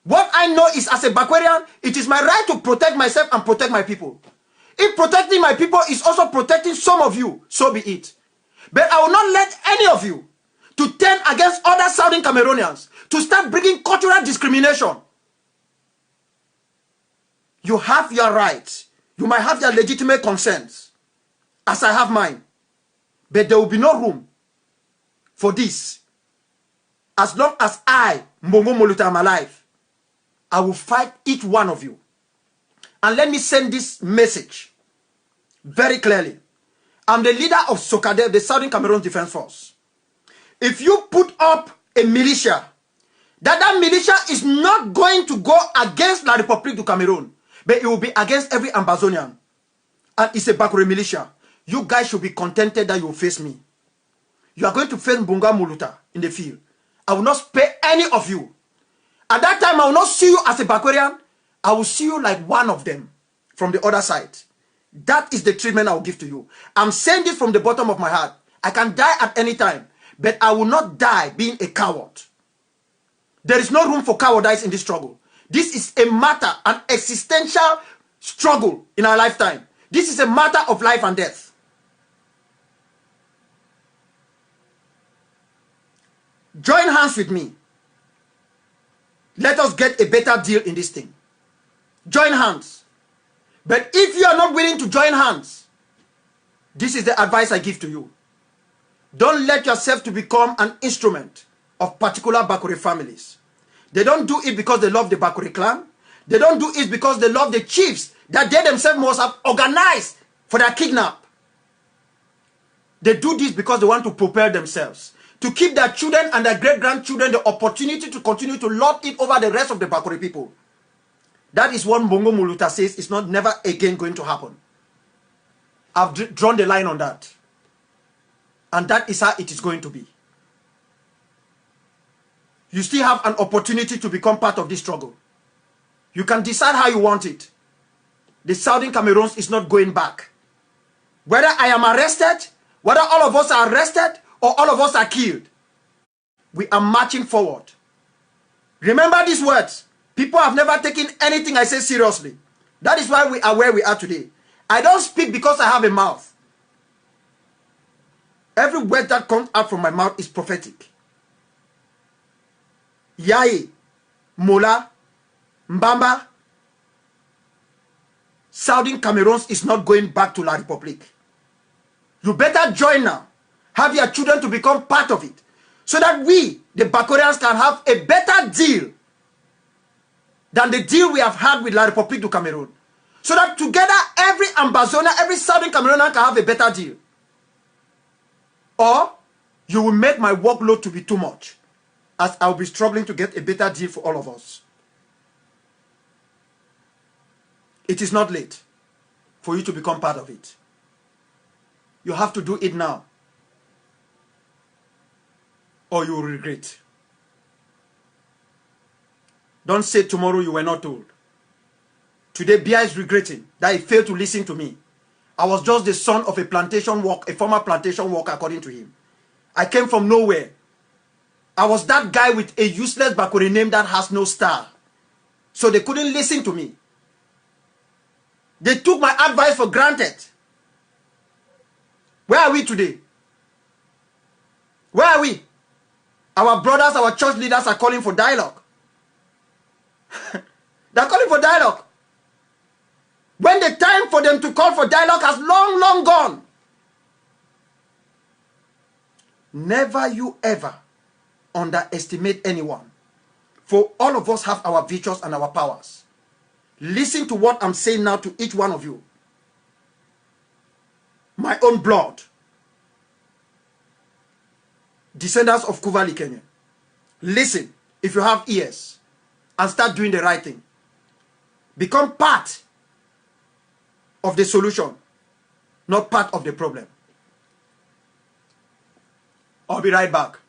What I know is, as a Bakwarian, it is my right to protect myself and protect my people. If protecting my people is also protecting some of you, so be it. But I will not let any of you to turn against other Southern Cameroonians, to start bringing cultural discrimination. You have your rights. You might have your legitimate concerns, as I have mine. But there will be no room for this. As long as I, Mbongo Moluta, am alive, I will fight each one of you. And let me send this message very clearly. I'm the leader of SOCADEF, the Southern Cameroon Defense Force. If you put up a militia, that militia is not going to go against La République du Cameroon, but it will be against every Ambazonian. And it's a Bakure militia. You guys should be contented that you will face me. You are going to face Mbongo Moluta in the field. I will not spare any of you. At that time, I will not see you as a Bakwarian. I will see you like one of them from the other side. That is the treatment I will give to you. I'm saying this from the bottom of my heart. I can die at any time, but I will not die being a coward. There is no room for cowardice in this struggle. This is a matter, an existential struggle in our lifetime. This is a matter of life and death. Join hands with me. Let us get a better deal in this thing. Join hands. But if you are not willing to join hands, this is the advice I give to you. Don't let yourself to become an instrument of particular Bakure families. They don't do it because they love the Bakure clan. They don't do it because they love the chiefs that they themselves must have organized for their kidnap. They do this because they want to prepare themselves, to give their children and their great-grandchildren the opportunity to continue to lord it over the rest of the Bakure people. That is what Mbongo Moluta says is not never again going to happen. I've drawn the line on that. And that is how it is going to be. You still have an opportunity to become part of this struggle. You can decide how you want it. The Southern Cameroons is not going back. Whether I am arrested, whether all of us are arrested, or all of us are killed, we are marching forward. Remember these words. People have never taken anything I say seriously. That is why we are where we are today. I don't speak because I have a mouth. Every word that comes out from my mouth is prophetic. Yaye, Mola, Mbamba, Southern Cameroon is not going back to La Republique. You better join now. Have your children to become part of it. So that we, the Bakorians, can have a better deal than the deal we have had with La Republique du Cameroon. So that together, every Ambazonian, every Southern Cameroonian can have a better deal. Or, you will make my workload to be too much, as I will be struggling to get a better deal for all of us. It is not late for you to become part of it. You have to do it now, or you will regret. Don't say tomorrow you were not told. Today, Bia is regretting that he failed to listen to me. I was just the son of a former plantation worker, according to him. I came from nowhere. I was that guy with a useless Bakori name that has no star. So they couldn't listen to me. They took my advice for granted. Where are we today? Where are we? Our brothers, our church leaders are calling for dialogue. They're calling for dialogue. When the time for them to call for dialogue has long, long gone. Never you ever underestimate anyone. For all of us have our virtues and our powers. Listen to what I'm saying now to each one of you. My own blood. Descendants of Kuvali, Kenya. Listen, if you have ears, and start doing the right thing. Become part of the solution, not part of the problem. I'll be right back.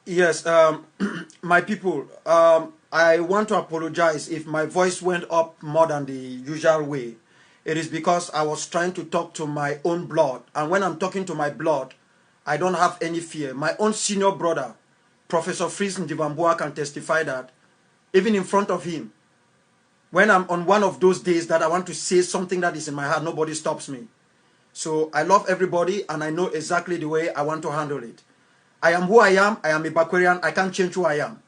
Yes, my people, I want to apologize if my voice went up more than the usual way. It is because I was trying to talk to my own blood. And when I'm talking to my blood, I don't have any fear. My own senior brother, Professor Fritz Ndibambua, can testify that even in front of him, when I'm on one of those days that I want to say something that is in my heart, nobody stops me. So I love everybody and I know exactly the way I want to handle it. I am who I am. I am a Bakwarian. I can't change who I am.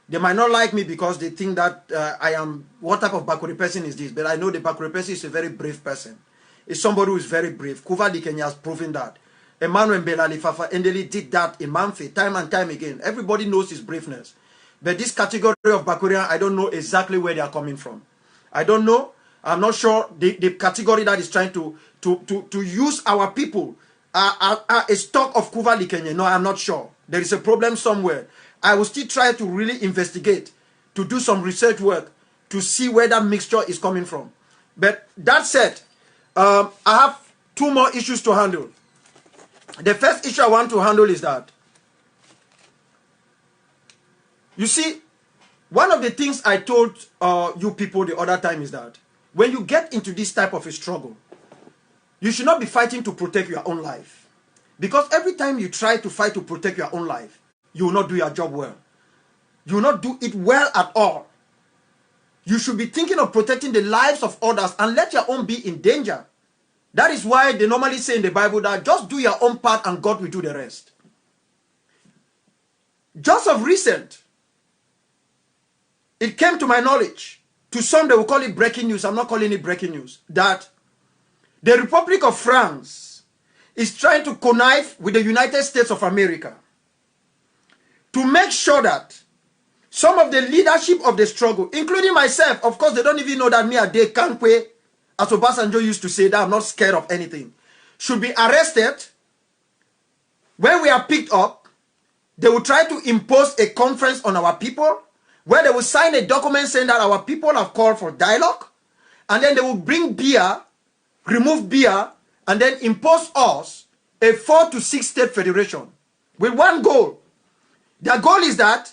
They might not like me because they think that I am, what type of Bakwari person is this? But I know the Bakwari person is a very brave person. It's somebody who is very brave. Kuva Di Kenya has proven that. Emmanuel Mbelali Fafa Endeli did that in Manfe time and time again. Everybody knows his braveness. But this category of Bakwarian, I don't know exactly where they are coming from. I don't know. I'm not sure the category that is trying to use our people a stock of Kuva Di Kenya. No, I'm not sure. There is a problem somewhere. I will still try to really investigate, to do some research work, to see where that mixture is coming from. But that said, I have two more issues to handle. The first issue I want to handle is that, you see, one of the things I told you people the other time is that when you get into this type of a struggle, you should not be fighting to protect your own life. Because every time you try to fight to protect your own life, you will not do your job well. You will not do it well at all. You should be thinking of protecting the lives of others and let your own be in danger. That is why they normally say in the Bible that just do your own part and God will do the rest. Just of recent, it came to my knowledge, to some they will call it breaking news, I'm not calling it breaking news, that the Republic of France is trying to connive with the United States of America to make sure that some of the leadership of the struggle, including myself, of course they don't even know that me a day can't pay, as Obasanjo used to say, that I'm not scared of anything, should be arrested. When we are picked up, they will try to impose a conference on our people, where they will sign a document saying that our people have called for dialogue, and then they will bring beer, remove beer, and then impose us a 4 to 6 state federation with one goal. Their goal is that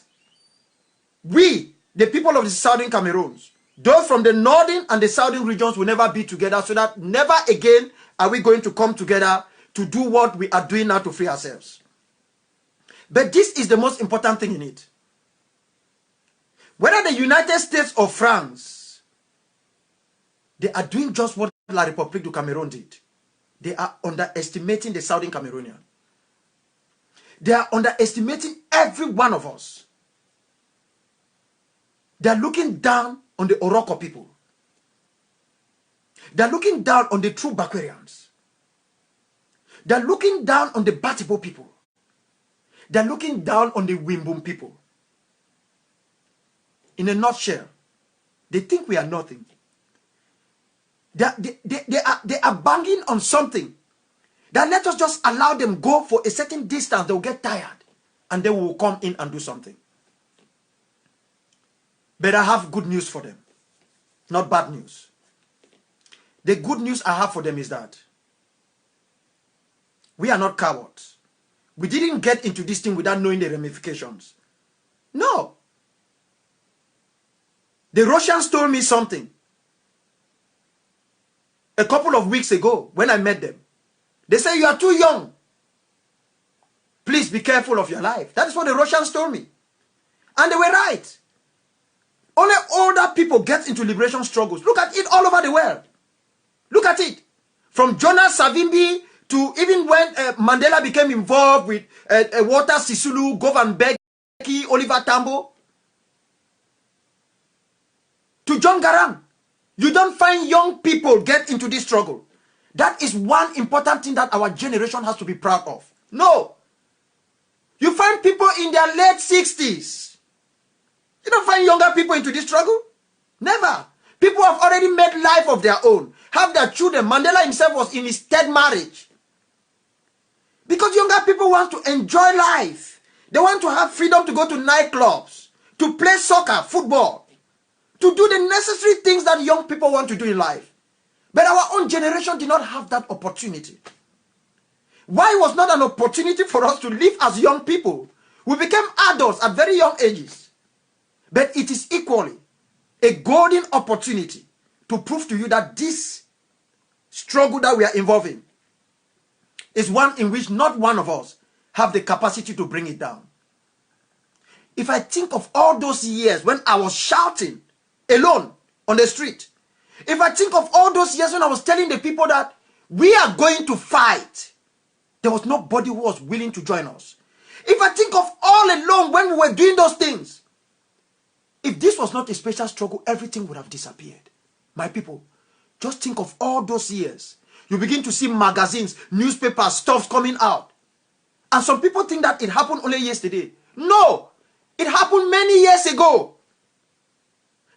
we, the people of the southern Cameroons, those from the northern and the southern regions, will never be together, so that never again are we going to come together to do what we are doing now to free ourselves. But this is the most important thing in it. Whether the United States or France, they are doing just what La République du Cameroon did. They are underestimating the southern Cameroonian. They are underestimating every one of us. They are looking down on the Oroko people. They are looking down on the true Bakwarians. They are looking down on the Batibo people. They are looking down on the Wimbum people. In a nutshell, they think we are nothing. They are banging on something that let us just allow them go for a certain distance. They will get tired and then we will come in and do something. But I have good news for them, not bad news. The good news I have for them is that we are not cowards. We didn't get into this thing without knowing the ramifications. No. The Russians told me something a couple of weeks ago when I met them. They say, you are too young. Please be careful of your life. That is what the Russians told me. And they were right. Only older people get into liberation struggles. Look at it all over the world. Look at it. From Jonas Savimbi to even when Mandela became involved with Walter Sisulu, Govan Mbeki, Oliver Tambo, to John Garang. You don't find young people get into this struggle. That is one important thing that our generation has to be proud of. No. You find people in their late 60s. send younger people into this struggle? Never. People have already made life of their own, have their children. Mandela himself was in his third marriage. Because younger people want to enjoy life. They want to have freedom to go to nightclubs, to play soccer, football, to do the necessary things that young people want to do in life. But our own generation did not have that opportunity. Why was not an opportunity for us to live as young people? We became adults at very young ages. But it is equally a golden opportunity to prove to you that this struggle that we are involved in is one in which not one of us have the capacity to bring it down. If I think of all those years when I was shouting alone on the street, if I think of all those years when I was telling the people that we are going to fight, there was nobody who was willing to join us. If I think of all along when we were doing those things, if this was not a special struggle, everything would have disappeared. My people, just think of all those years. You begin to see magazines, newspapers, stuff coming out. And some people think that it happened only yesterday. No, it happened many years ago.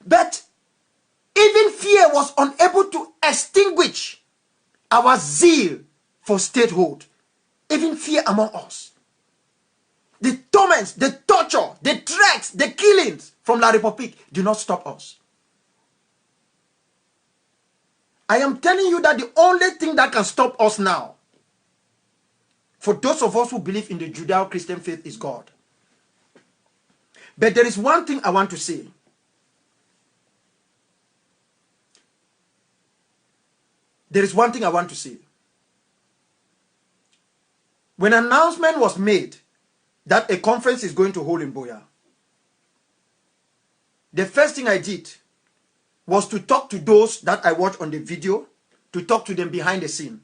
But even fear was unable to extinguish our zeal for statehood. Even fear among us. The torments, the torture, the threats, the killings from La République do not stop us. I am telling you that the only thing that can stop us now, for those of us who believe in the Judeo-Christian faith, is God. But there is one thing I want to say. There is one thing I want to say. When an announcement was made that a conference is going to hold in Buea, the first thing I did was to talk to those that I watched on the video, to talk to them behind the scene.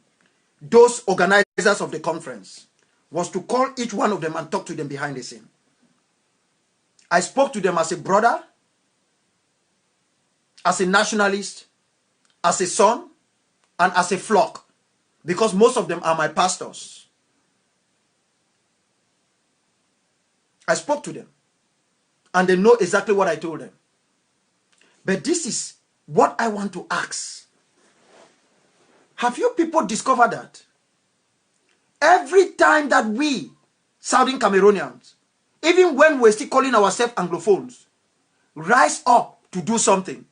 Those organizers of the conference, was to call each one of them and talk to them behind the scene. I spoke to them as a brother, as a nationalist, as a son, and as a flock, because most of them are my pastors. I spoke to them, and they know exactly what I told them. But this is what I want to ask. Have you people discovered that every time that we, Southern Cameroonians, even when we're still calling ourselves Anglophones, rise up to do something,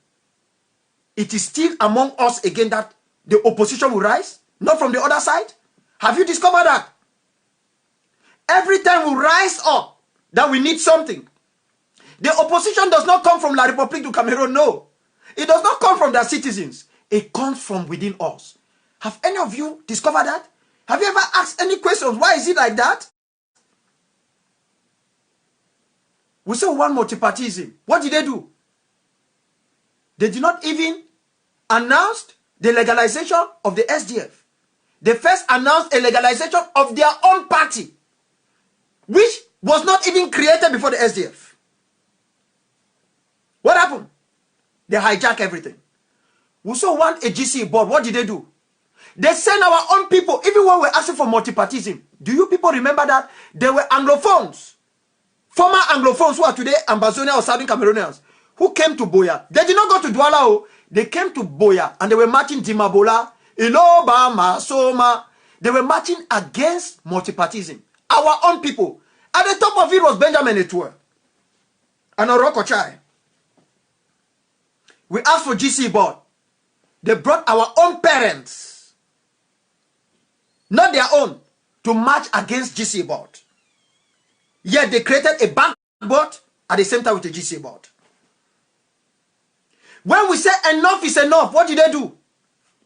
it is still among us again that the opposition will rise, not from the other side? Have you discovered that? Every time we rise up that we need something, the opposition does not come from La République du Cameroon, no. It does not come from their citizens. It comes from within us. Have any of you discovered that? Have you ever asked any questions? Why is it like that? We say one multipartyism. What did they do? They did not even announce the legalization of the SDF. They first announced a legalization of their own party, which was not even created before the SDF. What happened? They hijacked everything. We saw one AGC board. What did they do? They sent our own people, even when we're asking for multipartyism. Do you people remember that? They were Anglophones, former Anglophones who are today Ambazonian or Southern Cameroonians, who came to Buea. They did not go to Douala. Oh. They came to Buea and they were marching Dimabola, Iloba, Masoma. They were marching against multipartyism. Our own people. At the top of it was Benjamin Eto'o and Orokochai. We asked for GC board. They brought our own parents, not their own, to march against GC board. Yet they created a bank board at the same time with the GC board. When we say enough is enough, what did they do?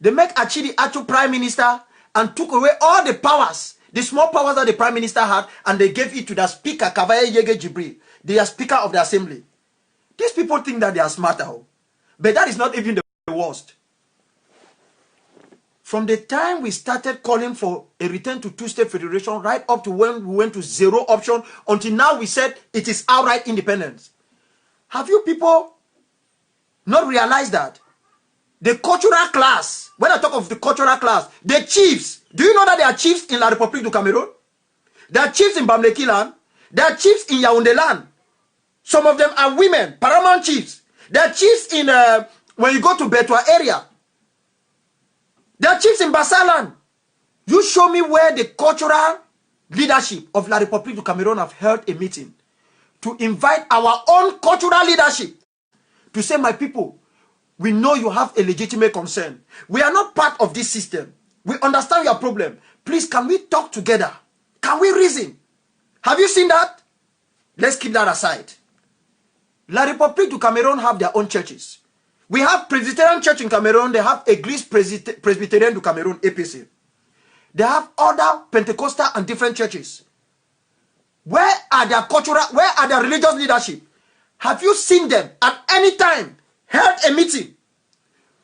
They make Achidi Achu prime minister and took away all the powers, the small powers that the prime minister had, and they gave it to the speaker, Kavaye Yege Jibril, the speaker of the assembly. These people think that they are smarter. But that is not even the worst. From the time we started calling for a return to two-state federation, right up to when we went to zero option, until now we said it is outright independence. Have you people not realized that? The cultural class, when I talk of the cultural class, the chiefs, do you know that there are chiefs in La République du Cameroon? There are chiefs in Bamleki land. There are chiefs in Yaoundé land. Some of them are women, paramount chiefs. They are chiefs in, when you go to Betwa area. They are chiefs in Basalan. You show me where the cultural leadership of La République du Cameroon have held a meeting to invite our own cultural leadership to say, my people, we know you have a legitimate concern. We are not part of this system. We understand your problem. Please, can we talk together? Can we reason? Have you seen that? Let's keep that aside. La République du Cameroon have their own churches. We have Presbyterian Church in Cameroon. They have Église Presbyterienne du Cameroon, APC. They have other Pentecostal and different churches. Where are their cultural, where are their religious leadership? Have you seen them at any time held a meeting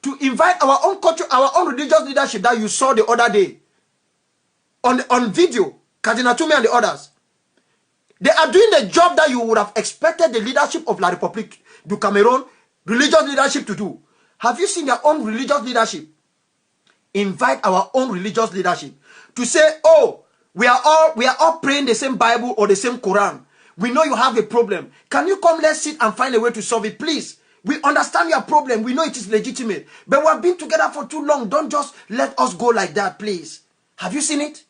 to invite our own culture, our own religious leadership that you saw the other day on video, Cardinal Toumé and the others? They are doing the job that you would have expected the leadership of La République du Cameroon, religious leadership, to do. Have you seen their own religious leadership invite our own religious leadership to say, oh, we are all praying the same Bible or the same Quran. We know you have a problem. Can you come, let's sit and find a way to solve it, please? We understand your problem. We know it is legitimate. But we have been together for too long. Don't just let us go like that, please. Have you seen it?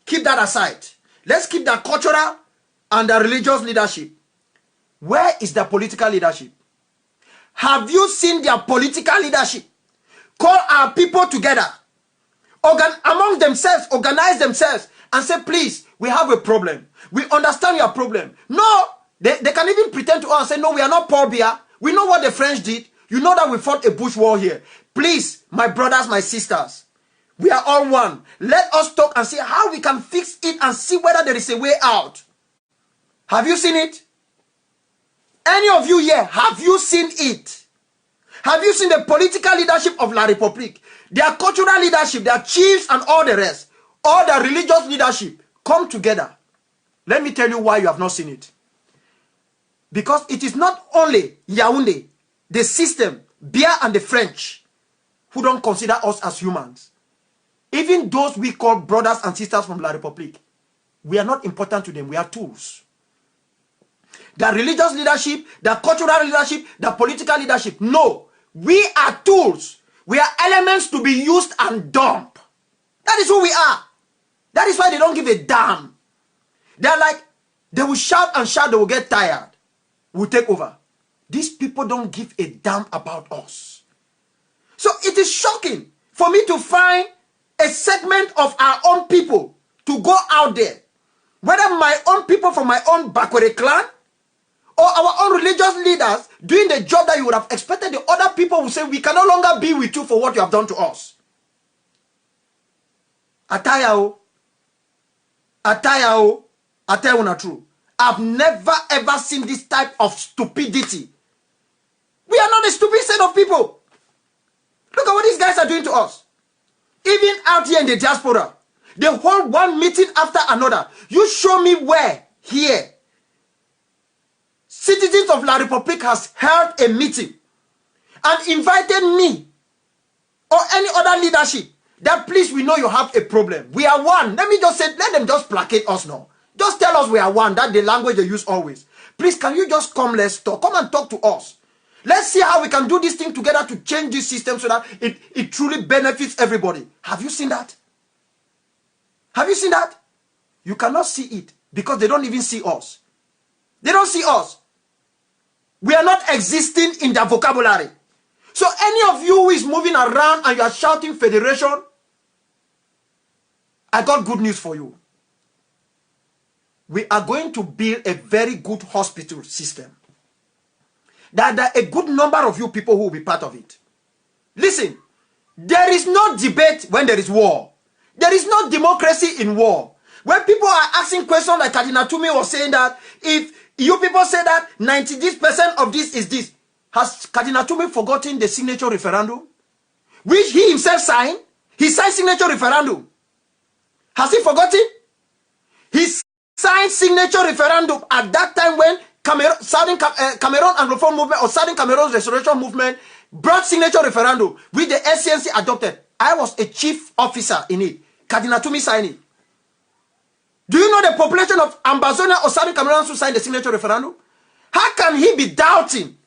Keep that aside. Let's keep the cultural and the religious leadership. Where is the political leadership? Have you seen their political leadership call our people together, among themselves, organize themselves, and say, please, we have a problem. We understand your problem. No, they can even pretend to us and say, no, we are not Paul Biya. We know what the French did. You know that we fought a bush war here. Please, my brothers, my sisters, we are all one. Let us talk and see how we can fix it and see whether there is a way out. Have you seen it? Any of you here, have you seen it? Have you seen the political leadership of La République? Their cultural leadership, their chiefs and all the rest, all the religious leadership come together. Let me tell you why you have not seen it. Because it is not only Yaoundé, the system, Biya and the French, who don't consider us as humans. Even those we call brothers and sisters from La République, we are not important to them. We are tools. The religious leadership, the cultural leadership, the political leadership. No, we are tools. We are elements to be used and dumped. That is who we are. That is why they don't give a damn. They are like, they will shout and shout, they will get tired. We'll take over. These people don't give a damn about us. So it is shocking for me to find a segment of our own people to go out there, whether my own people from my own Bakwere clan, or our own religious leaders doing the job that you would have expected the other people would say, we can no longer be with you for what you have done to us. Atayao. Atayao. Atayao na true. I've never ever seen this type of stupidity. We are not a stupid set of people. Look at what these guys are doing to us. Even out here in the diaspora, they hold one meeting after another. You show me where here citizens of La République has held a meeting and invited me or any other leadership that, please, we know you have a problem. We are one. Let me just say, let them just placate us now. Just tell us we are one. That's the language they use always. Please, can you just come, let's talk. Come and talk to us. Let's see how we can do this thing together to change this system so that it truly benefits everybody. Have you seen that? Have you seen that? You cannot see it because they don't even see us. They don't see us. We are not existing in their vocabulary. So any of you who is moving around and you are shouting federation, I got good news for you. We are going to build a very good hospital system. There are a good number of you people who will be part of it. Listen, there is no debate when there is war. There is no democracy in war. When people are asking questions like Cardinal Toumé was saying that, if you people say that 90% of this is this, has Cardinal Toumé forgotten the signature referendum? Which he himself signed? He signed signature referendum. Has he forgotten? He signed signature referendum at that time when Cameroon Anglophone Movement or Southern Cameroon's Restoration Movement brought signature referendum, which the SCNC adopted. I was a chief officer in it. Cardinal Toumé signed it. Do you know the population of Ambazonian or Southern Cameroonians who signed the signature referendum? How can he be doubting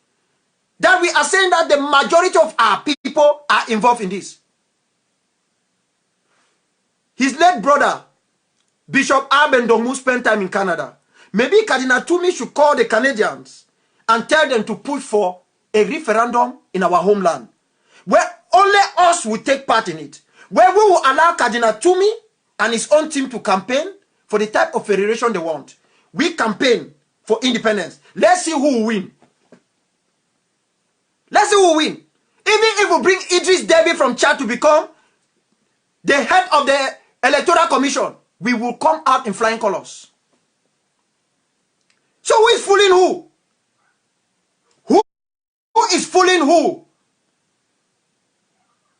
that we are saying that the majority of our people are involved in this? His late brother, Bishop Abendomu, spent time in Canada. Maybe Cardinal Tumi should call the Canadians and tell them to push for a referendum in our homeland, where only us will take part in it, where we will allow Cardinal Tumi and his own team to campaign for the type of federation they want. We campaign for independence. Let's see who will win. Let's see who will win. Even if we bring Idris Deby from Chad to become the head of the Electoral Commission, we will come out in flying colors. So who is fooling who? Who is fooling who?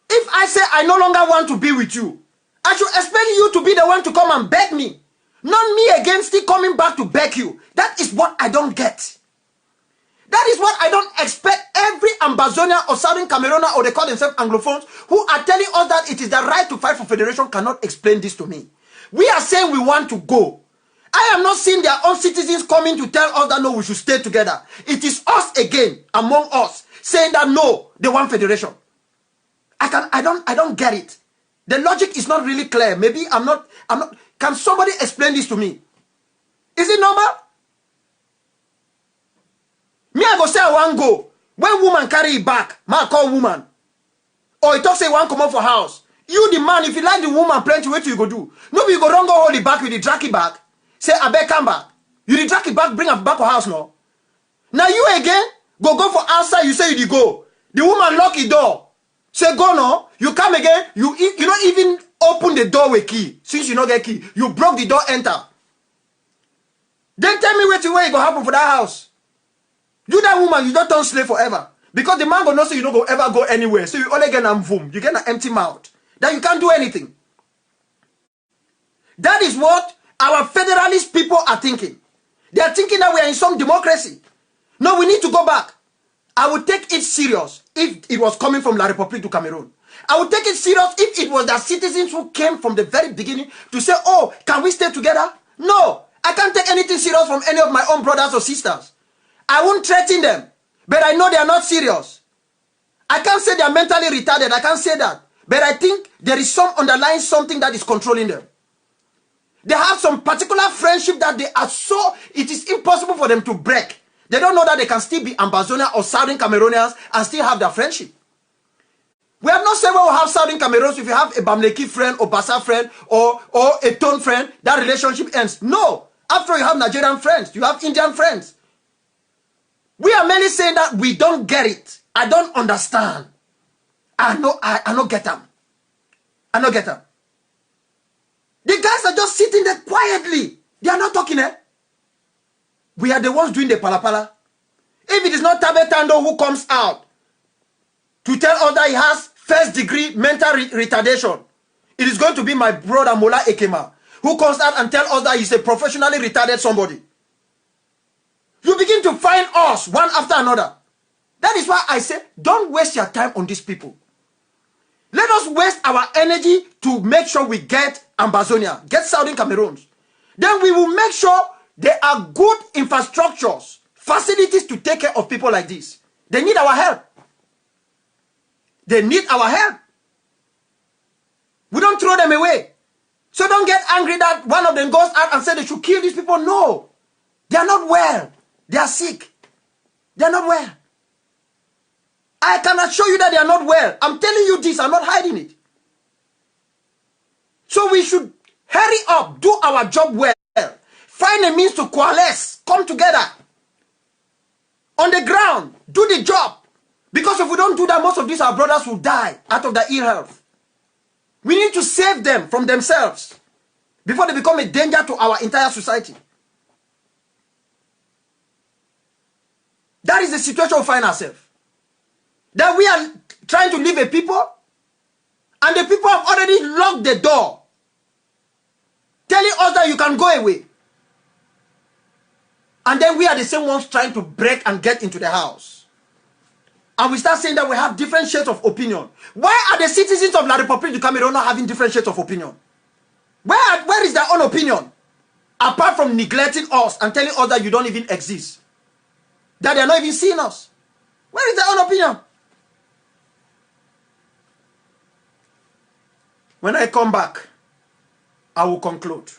If I say I no longer want to be with you, I should expect you to be the one to come and beg me. Not me against it coming back to beg you. That is what I don't get. That is what I don't expect every Ambazonian or Southern Cameroonian, or they call themselves Anglophones, who are telling us that it is the right to fight for federation, cannot explain this to me. We are saying we want to go. I am not seeing their own citizens coming to tell us that no, we should stay together. It is us again, among us, saying that no, they want federation. I don't get it. The logic is not really clear. Maybe I'm not. Can somebody explain this to me? Is it normal? Me, I go say I want go. When woman carry it back, man call woman. Or he talk say one come up for house. You the man, if you like the woman plenty, what you go do? No, you go run go hold it back with the drag it back. Say I beg come back. You the drag it back, bring her back for house no. Now you again go for outside. You say you go. The woman lock the door. Say go no. You come again. You don't even open the door with key. Since you don't get key, you broke the door. Enter. Then tell me where you go happen for that house. You that woman, you don't turn slave forever. Because the man go know so you don't go ever go anywhere. So you only get an boom. You get an empty mouth. That you can't do anything. That is what our federalist people are thinking. They are thinking that we are in some democracy. No, we need to go back. I would take it serious if it was coming from La République du Cameroon. I would take it serious if it was the citizens who came from the very beginning to say, oh, can we stay together? No, I can't take anything serious from any of my own brothers or sisters. I won't threaten them, but I know they are not serious. I can't say they are mentally retarded. I can't say that. But I think there is some underlying something that is controlling them. They have some particular friendship that they are so, it is impossible for them to break. They don't know that they can still be Ambazonian or Southern Cameroonians and still have their friendship. We have not said we will have Southern Cameroons if you have a Bamleki friend or Bassa friend or a Tone friend, that relationship ends. No. After you have Nigerian friends, you have Indian friends. We are merely saying that we don't get it. I don't understand. I don't get them. I don't get them. The guys are just sitting there quietly. They are not talking, eh? We are the ones doing the palapala. If it is not Tabe Tando who comes out to tell us that he has first degree mental retardation, it is going to be my brother Mola Ekema who comes out and tell us that he's a professionally retarded somebody. You begin to find us one after another. That is why I say, don't waste your time on these people. Let us waste our energy to make sure we get Ambazonia, get Southern Cameroons. Then we will make sure there are good infrastructures, facilities to take care of people like this. They need our help. They need our help. We don't throw them away. So don't get angry that one of them goes out and says they should kill these people. No. They are not well. They are sick. They are not well. I can assure you that they are not well. I'm telling you this. I'm not hiding it. So we should hurry up. Do our job well. Find a means to coalesce. Come together. On the ground. Do the job. Because if we don't do that, most of these our brothers will die out of their ill health. We need to save them from themselves before they become a danger to our entire society. That is the situation we find ourselves. That we are trying to leave a people, and the people have already locked the door, telling us that you can go away. And then we are the same ones trying to break and get into the house. And we start saying that we have different shades of opinion. Why are the citizens of La République du Cameroon not having different shades of opinion? Where is their own opinion? Apart from neglecting us and telling us that you don't even exist. that they're not even seeing us? Where is their own opinion? When I come back, I will conclude.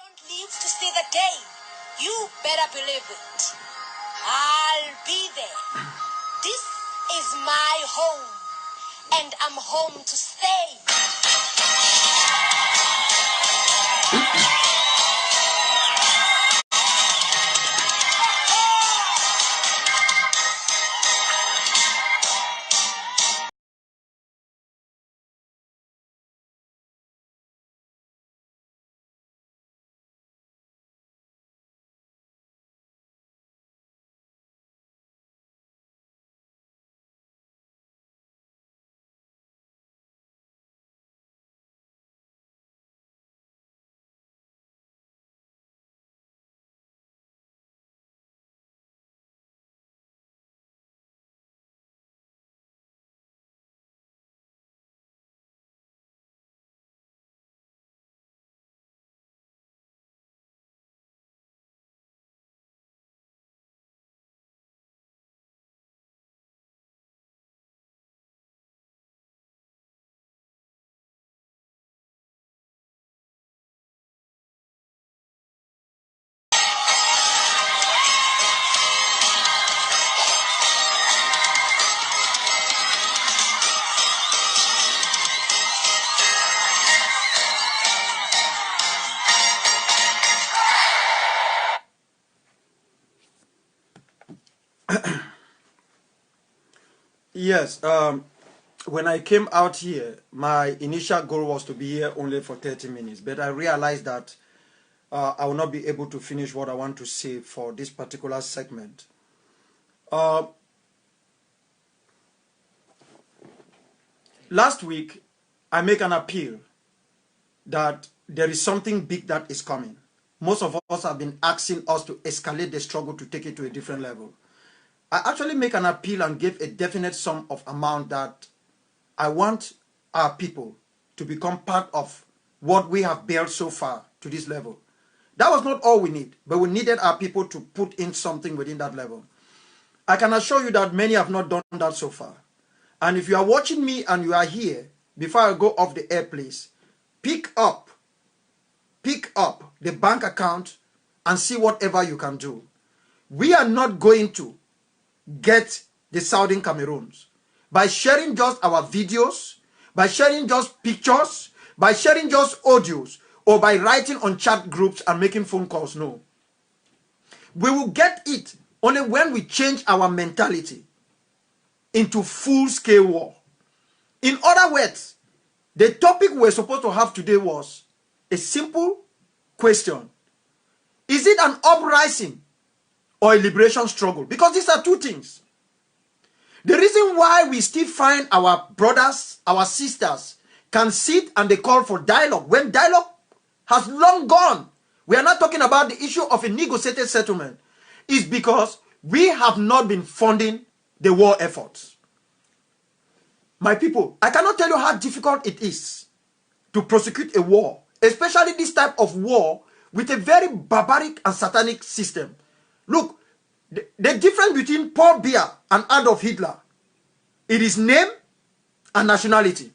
don't live to see the day, you better believe it. I'll be there. This is my home, and I'm home to stay. Yes, when I came out here, my initial goal was to be here only for 30 minutes, but I realized that I will not be able to finish what I want to say for this particular segment. Last week, I make an appeal that there is something big that is coming. Most of us have been asking us to escalate the struggle to take it to a different level. I actually make an appeal and give a definite sum of amount that I want our people to become part of what we have built so far to this level. That was not all we need, but we needed our people to put in something within that level. I can assure you that many have not done that so far. And if you are watching me and you are here, before I go off the air, please, pick up the bank account and see whatever you can do. We are not going to get the Southern Cameroons by sharing just our videos, by sharing just pictures, by sharing just audios, or by writing on chat groups and making phone calls. No. We will get it only when we change our mentality into full-scale war. In other words, the topic we're supposed to have today was a simple question. Is it an uprising or a liberation struggle? Because these are two things. The reason why we still find our brothers, our sisters, can sit and they call for dialogue when dialogue has long gone. We are not talking about the issue of a negotiated settlement. Is because we have not been funding the war efforts. My people, I cannot tell you how difficult it is to prosecute a war, especially this type of war with a very barbaric and satanic system. Look, the difference between Paul Biya and Adolf Hitler, it is name and nationality.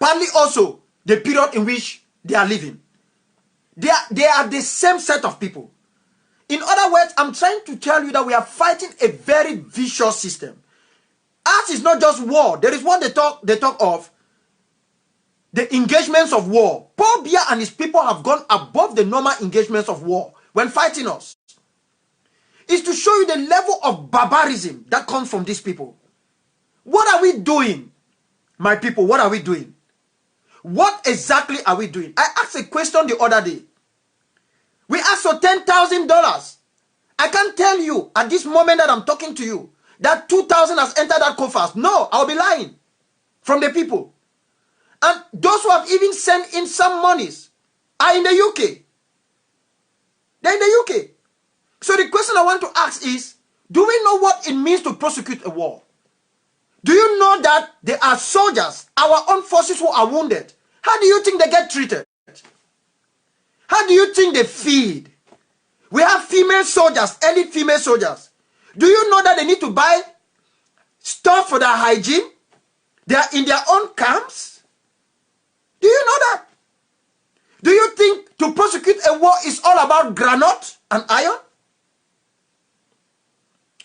Partly also the period in which they are living. They are the same set of people. In other words, I'm trying to tell you that we are fighting a very vicious system. Ours is not just war. There is what they talk of the engagements of war. Paul Biya and his people have gone above the normal engagements of war when fighting us. It's to show you the level of barbarism that comes from these people. What are we doing, my people? What are we doing? What exactly are we doing? I asked a question the other day. We asked for $10,000. I can't tell you at this moment that I'm talking to you that 2,000 has entered that coffers. No, I'll be lying from the people. And those who have even sent in some monies are in the UK. They're in the UK. So the question I want to ask is, do we know what it means to prosecute a war? Do you know that there are soldiers, our own forces who are wounded? How do you think they get treated? How do you think they feed? We have female soldiers, elite female soldiers. Do you know that they need to buy stuff for their hygiene? They are in their own camps. Do you know that? Do you think to prosecute a war is all about granite and iron?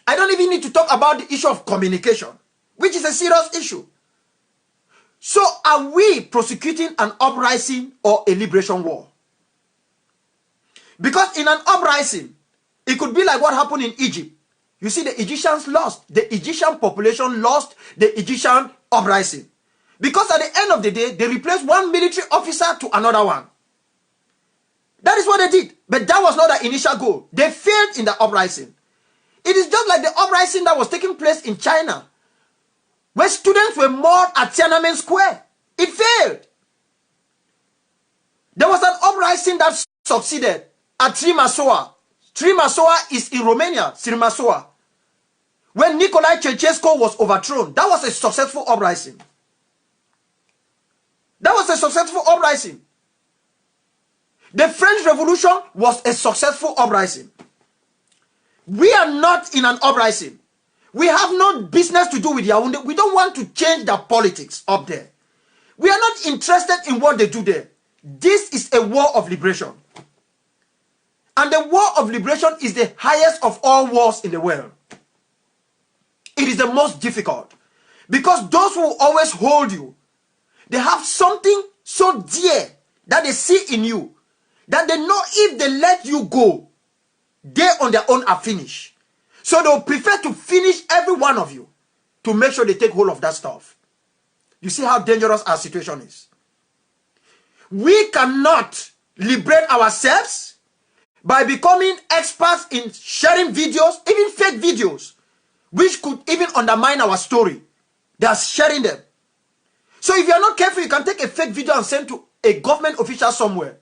I don't even need to talk about the issue of communication, which is a serious issue. So are we prosecuting an uprising or a liberation war? Because in an uprising, it could be like what happened in Egypt. You see, the Egyptians lost. The Egyptian population lost the Egyptian uprising. Because at the end of the day, they replaced one military officer to another one. That is what they did. But that was not the initial goal. They failed in the uprising. It is just like the uprising that was taking place in China, where students were mauled at Tiananmen Square. It failed. There was an uprising that succeeded at Trimasoa. Trimasoa is in Romania, Trimasoa. When Nicolae Ceausescu was overthrown, that was a successful uprising. That was a successful uprising. The French Revolution was a successful uprising. We are not in an uprising. We have no business to do with Yaoundé. We don't want to change the politics up there. We are not interested in what they do there. This is a war of liberation. And the war of liberation is the highest of all wars in the world. It is the most difficult. Because those who always hold you, they have something so dear that they see in you, that they know if they let you go, they on their own are finished. So they'll prefer to finish every one of you to make sure they take hold of that stuff. You see how dangerous our situation is. We cannot liberate ourselves by becoming experts in sharing videos, even fake videos, which could even undermine our story. They are sharing them. So if you are not careful, you can take a fake video and send to a government official somewhere.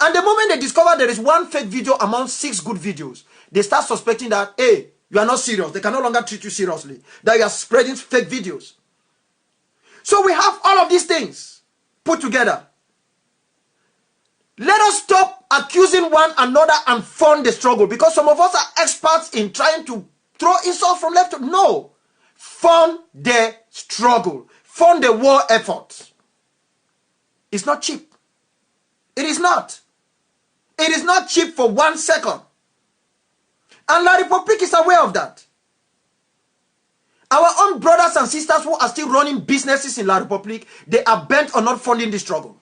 And the moment they discover there is one fake video among 6 good videos, they start suspecting that, hey, you are not serious. They can no longer treat you seriously. That you are spreading fake videos. So we have all of these things put together. Let us stop accusing one another and fund the struggle, because some of us are experts in trying to throw insults from left to no. Fund the struggle. Fund the war effort. It's not cheap. It is not. It is not cheap for 1 second. And La République is aware of that. Our own brothers and sisters who are still running businesses in La République, they are bent on not funding the struggle.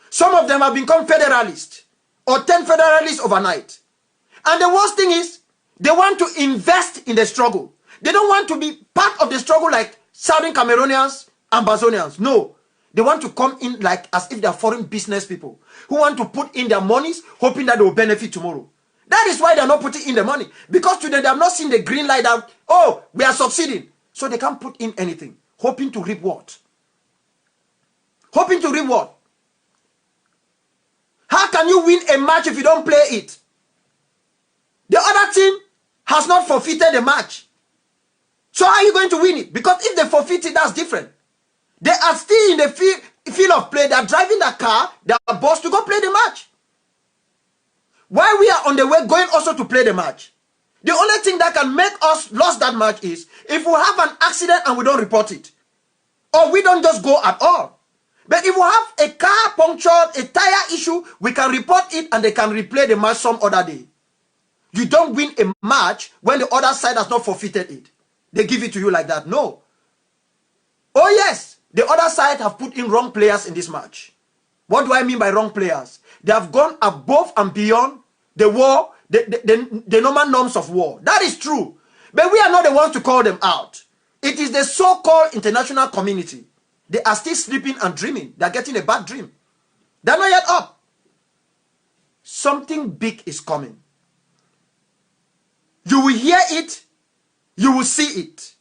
Some of them have become federalists or 10 federalists overnight. And the worst thing is, they want to invest in the struggle. They don't want to be part of the struggle like Southern Cameroonians, Ambazonians. No. They want to come in like as if they are foreign business people who want to put in their monies hoping that they will benefit tomorrow. That is why they are not putting in the money. Because today they have not seen the green light that, oh, we are succeeding. So they can't put in anything. Hoping to reap what? Hoping to reap what? How can you win a match if you don't play it? The other team has not forfeited the match. So how are you going to win it? Because if they forfeit it, that's different. They are still in the field of play. They are driving the car, they are boss to go play the match. While we are on the way going also to play the match. The only thing that can make us lose that match is if we have an accident and we don't report it. Or we don't just go at all. But if we have a car punctured, a tire issue, we can report it and they can replay the match some other day. You don't win a match when the other side has not forfeited it. They give it to you like that. No. Oh yes, the other side have put in wrong players in this match. What do I mean by wrong players? They have gone above and beyond the war, the normal norms of war. That is true. But we are not the ones to call them out. It is the so-called international community. They are still sleeping and dreaming. They are getting a bad dream. They are not yet up. Something big is coming. You will hear it. You will see it.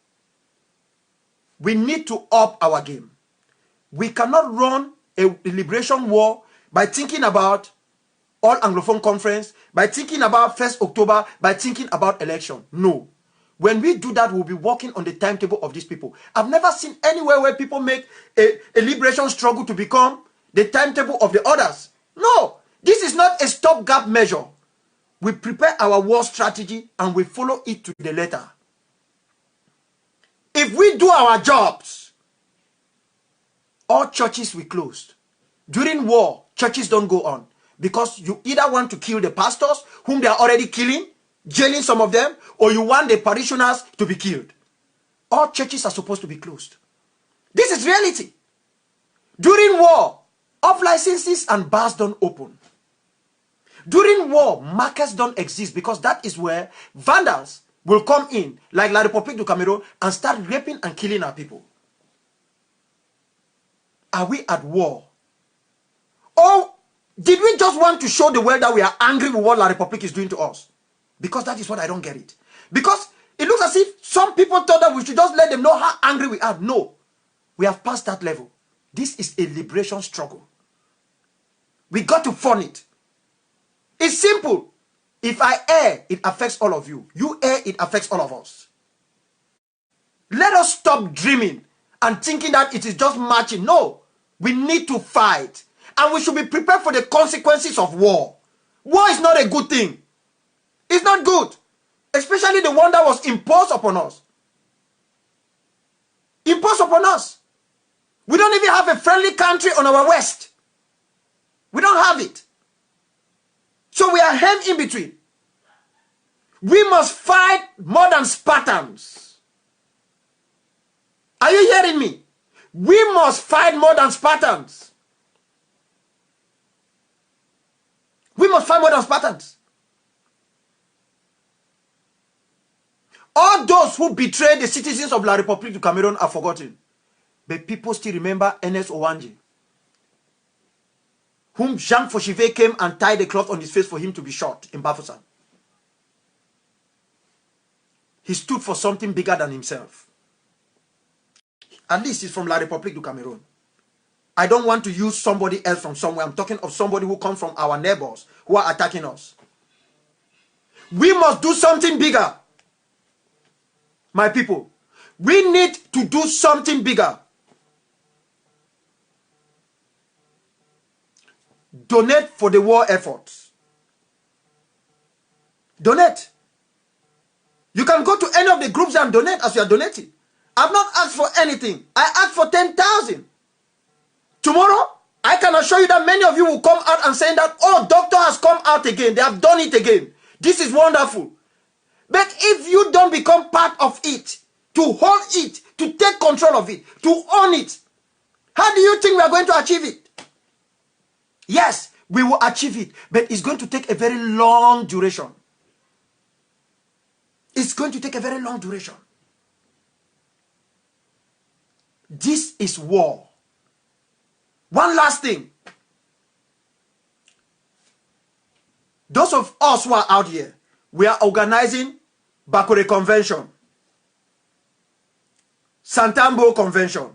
We need to up our game. We cannot run a liberation war by thinking about all Anglophone conference, by thinking about 1st October, by thinking about election. No. When we do that, we'll be working on the timetable of these people. I've never seen anywhere where people make a liberation struggle to become the timetable of the others. No. This is not a stopgap measure. We prepare our war strategy and we follow it to the letter. If we do our jobs, all churches we closed. During war, churches don't go on. Because you either want to kill the pastors, whom they are already killing, jailing some of them, or you want the parishioners to be killed. All churches are supposed to be closed. This is reality. During war, off licenses and bars don't open. During war, markets don't exist because that is where vandals will come in, like La République du Cameroon, and start raping and killing our people. Are we at war? Or did we just want to show the world that we are angry with what La République is doing to us? Because that is what I don't get it. Because it looks as if some people thought that we should just let them know how angry we are. No. We have passed that level. This is a liberation struggle. We got to fund it. It's simple. If I err, it affects all of you. You err, it affects all of us. Let us stop dreaming and thinking that it is just marching. No. We need to fight. And we should be prepared for the consequences of war. War is not a good thing. It's not good. Especially the one that was imposed upon us. Imposed upon us. We don't even have a friendly country on our west. We don't have it. So we are hemmed in between. We must fight more than Spartans. Are you hearing me? We must fight more than Spartans. We must fight more than Spartans. All those who betrayed the citizens of La République du Cameroon are forgotten. But people still remember Ernest Owanji, whom Jean Fauchivet came and tied a cloth on his face for him to be shot in Bafoussam. He stood for something bigger than himself. At least he's from La République du Cameroon. I don't want to use somebody else from somewhere. I'm talking of somebody who comes from our neighbors who are attacking us. We must do something bigger. My people, we need to do something bigger. Donate for the war efforts. Donate. You can go to any of the groups and donate as you are donating. I've not asked for anything. I asked for 10,000. Tomorrow, I can assure you that many of you will come out and say that, oh, doctor has come out again. They have done it again. This is wonderful. But if you don't become part of it, to hold it, to take control of it, to own it, how do you think we are going to achieve it? Yes, we will achieve it, but it's going to take a very long duration. It's going to take a very long duration. This is war. One last thing. Those of us who are out here, we are organizing Bakure Convention, Santambo Convention.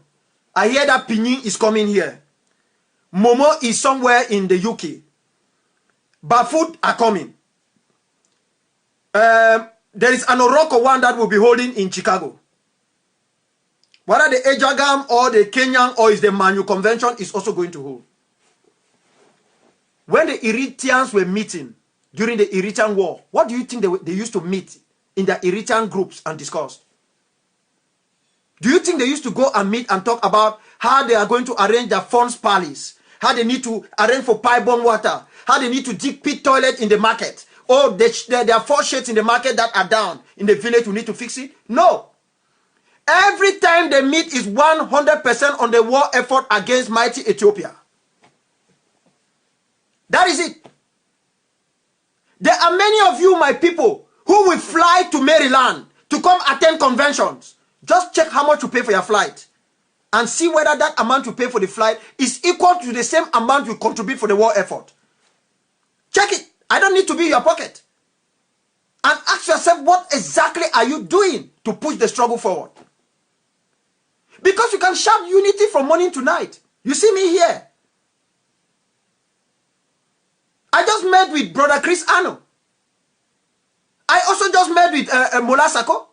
I hear that Pinin is coming here. Momo is somewhere in the UK. Bafut are coming. There is an Oroko one that will be holding in Chicago. Whether the Ejagam or the Kenyan or is the Manu Convention is also going to hold. When the Eritreans were meeting during the Eritrean War, what do you think they used to meet in the Eritrean groups and discuss? Do you think they used to go and meet and talk about how they are going to arrange their funds palace, how they need to arrange for pipe-borne water, how they need to dig pit toilet in the market, or there are 4 sheds in the market that are down in the village, we need to fix it? No. Every time they meet is 100% on the war effort against mighty Ethiopia. That is it. There are many of you, my people, who will fly to Maryland to come attend conventions. Just check how much you pay for your flight and see whether that amount you pay for the flight is equal to the same amount you contribute for the war effort. Check it. I don't need to be in your pocket. And ask yourself, what exactly are you doing to push the struggle forward? Because you can shout unity from morning to night. You see me here. I just met with Brother Chris Ano. I also just met with Mola Sako.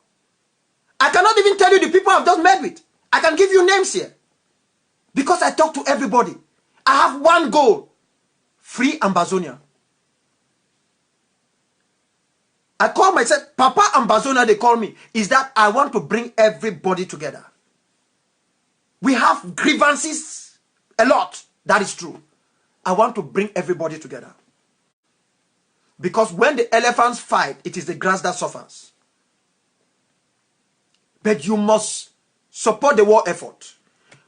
I cannot even tell you the people I've just met with. I can give you names here. Because I talk to everybody. I have one goal. Free Ambazonia. I call myself Papa Ambazonia, they call me. Is that I want to bring everybody together. We have grievances a lot. That is true. I want to bring everybody together. Because when the elephants fight, it is the grass that suffers. But you must support the war effort.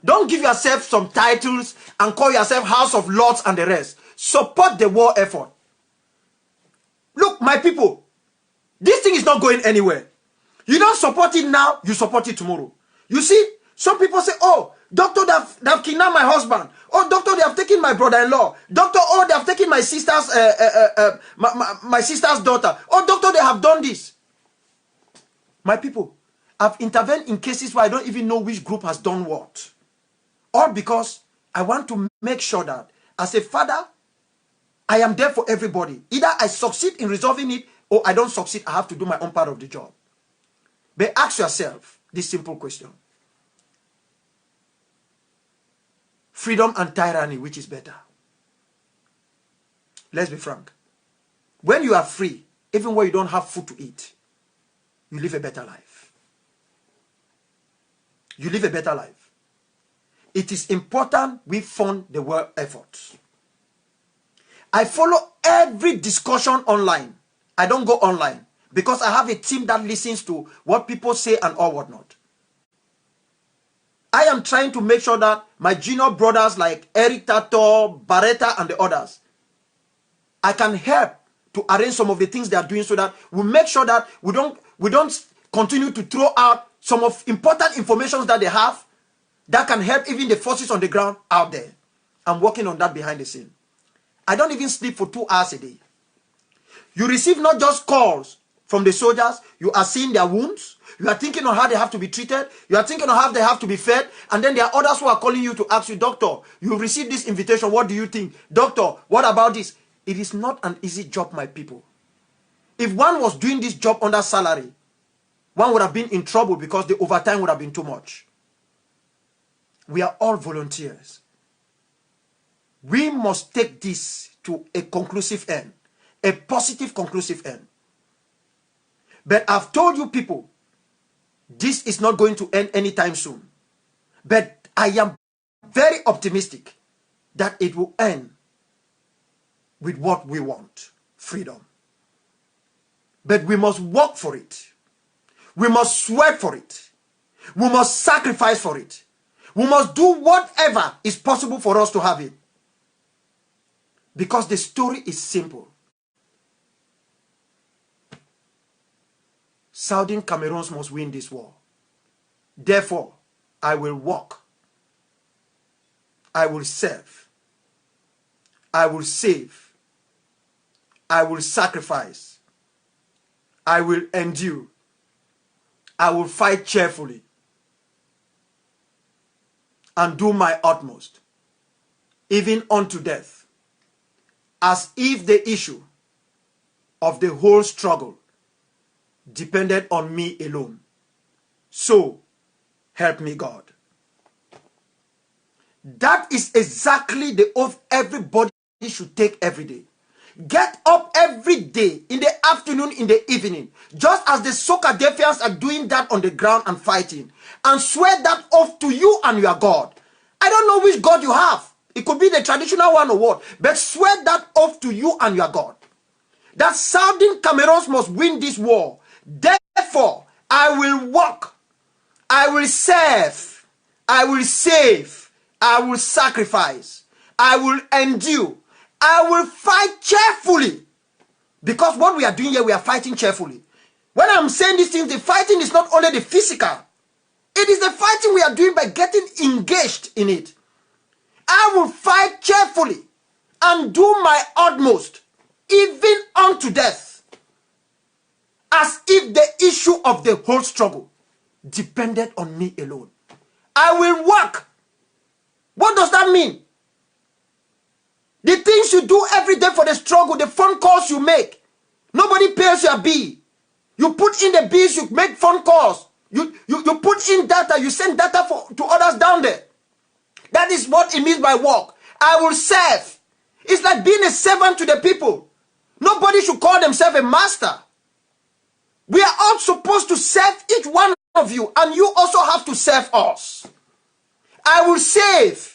Don't give yourself some titles and call yourself House of Lords and the rest. Support the war effort. Look, my people, this thing is not going anywhere. You don't support it now, you support it tomorrow. You see, some people say, oh, doctor, they have kidnapped my husband. Oh, doctor, they have taken my brother-in-law. Doctor, oh, they have taken my sister's my sister's daughter. Oh, doctor, they have done this. My people, I've intervened in cases where I don't even know which group has done what. All because I want to make sure that as a father, I am there for everybody. Either I succeed in resolving it or I don't succeed. I have to do my own part of the job. But ask yourself this simple question. Freedom and tyranny, which is better? Let's be frank. When you are free, even when you don't have food to eat, you live a better life. You live a better life. It is important we fund the war effort. I follow every discussion online. I don't go online because I have a team that listens to what people say and all whatnot. I am trying to make sure that my junior brothers like Eric Tato, Barretta and the others, I can help to arrange some of the things they are doing so that we make sure that we don't continue to throw out some of important information that they have that can help even the forces on the ground out there. I'm working on that behind the scene. I don't even sleep for 2 hours a day. You receive not just calls from the soldiers, you are seeing their wounds, you are thinking on how they have to be treated, you are thinking on how they have to be fed, and then there are others who are calling you to ask you, doctor, you received this invitation, what do you think? Doctor, what about this? It is not an easy job, my people. If one was doing this job under salary, one would have been in trouble because the overtime would have been too much. We are all volunteers. We must take this to a conclusive end, a positive conclusive end. But I've told you people, this is not going to end anytime soon. But I am very optimistic that it will end with what we want, freedom. But we must work for it. We must sweat for it. We must sacrifice for it. We must do whatever is possible for us to have it. Because the story is simple. Southern Cameroons must win this war. Therefore, I will work. I will serve. I will save. I will sacrifice. I will endure. I will fight cheerfully and do my utmost, even unto death, as if the issue of the whole struggle depended on me alone. So, help me God. That is exactly the oath everybody should take every day. Get up every day, in the afternoon, in the evening, just as the Soka Defiants are doing that on the ground and fighting, and swear that oath to you and your God. I don't know which God you have. It could be the traditional one or what, but swear that oath to you and your God. That Southern Cameroons must win this war. Therefore, I will work, I will serve, I will save, I will sacrifice, I will endure, I will fight cheerfully. Because what we are doing here, we are fighting cheerfully. When I'm saying these things, the fighting is not only the physical. It is the fighting we are doing by getting engaged in it. I will fight cheerfully and do my utmost, even unto death, as if the issue of the whole struggle depended on me alone. I will work. What does that mean? The things you do every day for the struggle, the phone calls you make. Nobody pays your bill. You put in the bills, you make phone calls. You put in data, you send data to others down there. That is what it means by work. I will serve. It's like being a servant to the people. Nobody should call themselves a master. We are all supposed to serve each one of you, and you also have to serve us. I will save.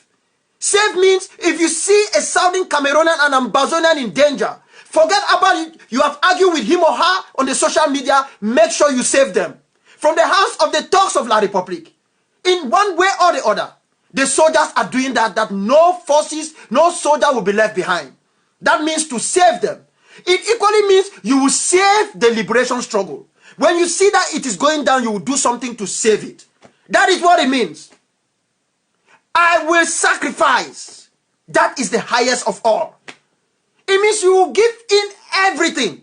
Save means if you see a Southern Cameroonian and Ambazonian in danger, forget about it. You have argued with him or her on the social media. Make sure you save them. From the hands of the thugs of La Republique. In one way or the other. The soldiers are doing that no forces, no soldier will be left behind. That means to save them. It equally means you will save the liberation struggle. When you see that it is going down, you will do something to save it. That is what it means. I will sacrifice. That is the highest of all. It means you will give in everything.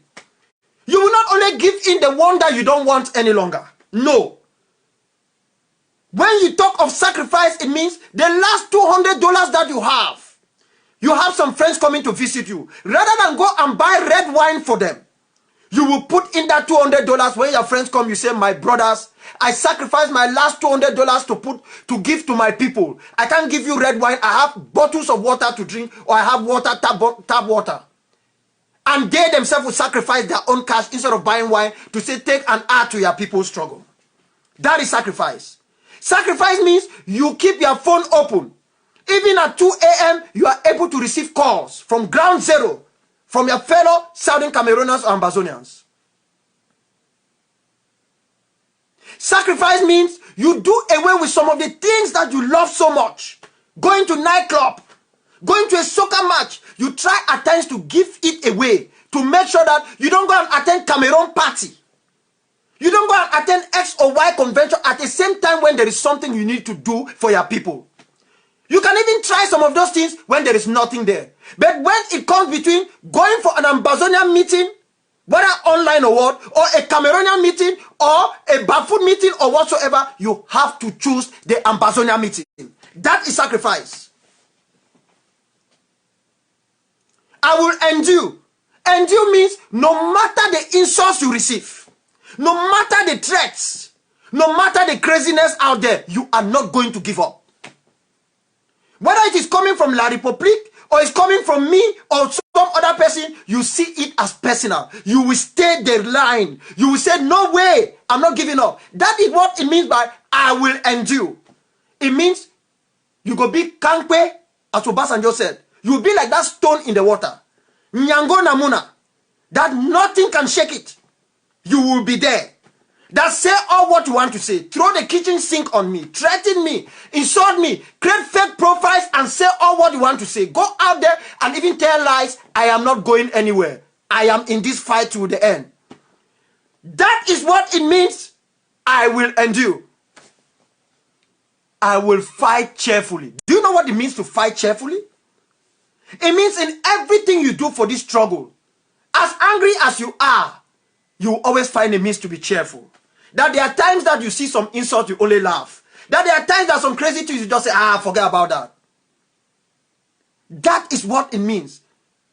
You will not only give in the one that you don't want any longer. No. When you talk of sacrifice, it means the last $200 that you have. You have some friends coming to visit you. Rather than go and buy red wine for them, you will put in that $200. When your friends come, you say, my brothers, I sacrificed my last $200 to give to my people. I can't give you red wine. I have bottles of water to drink, or I have water, tap water. And they themselves will sacrifice their own cash instead of buying wine to say, take and add to your people's struggle. That is sacrifice. Sacrifice means you keep your phone open. Even at 2 a.m., you are able to receive calls from ground zero from your fellow Southern Cameroonians or Ambazonians. Sacrifice means you do away with some of the things that you love so much. Going to nightclub, going to a soccer match, you try at times to give it away to make sure that you don't go and attend Cameroon party. You don't go and attend X or Y convention at the same time when there is something you need to do for your people. You can even try some of those things when there is nothing there. But when it comes between going for an Ambazonian meeting, whether online or what, or a Cameroonian meeting, or a Bafut meeting, or whatsoever, you have to choose the Ambazonian meeting. That is sacrifice. I will endure. Endure means no matter the insults you receive, no matter the threats, no matter the craziness out there, you are not going to give up. Whether it is coming from La Republique, or it's coming from me, or some other person, you see it as personal. You will stay the line. You will say, no way, I'm not giving up. That is what it means by, I will endure. It means, you go be kankwe, as Obasanjo said. You will be like that stone in the water. Nyango namuna. That nothing can shake it. You will be there. That say all what you want to say. Throw the kitchen sink on me. Threaten me. Insult me. Create fake profiles and say all what you want to say. Go out there and even tell lies. I am not going anywhere. I am in this fight to the end. That is what it means. I will endure. I will fight cheerfully. Do you know what it means to fight cheerfully? It means in everything you do for this struggle, as angry as you are, you will always find a means to be cheerful. That there are times that you see some insult, you only laugh. That there are times that some crazy things, you just say, forget about that. That is what it means.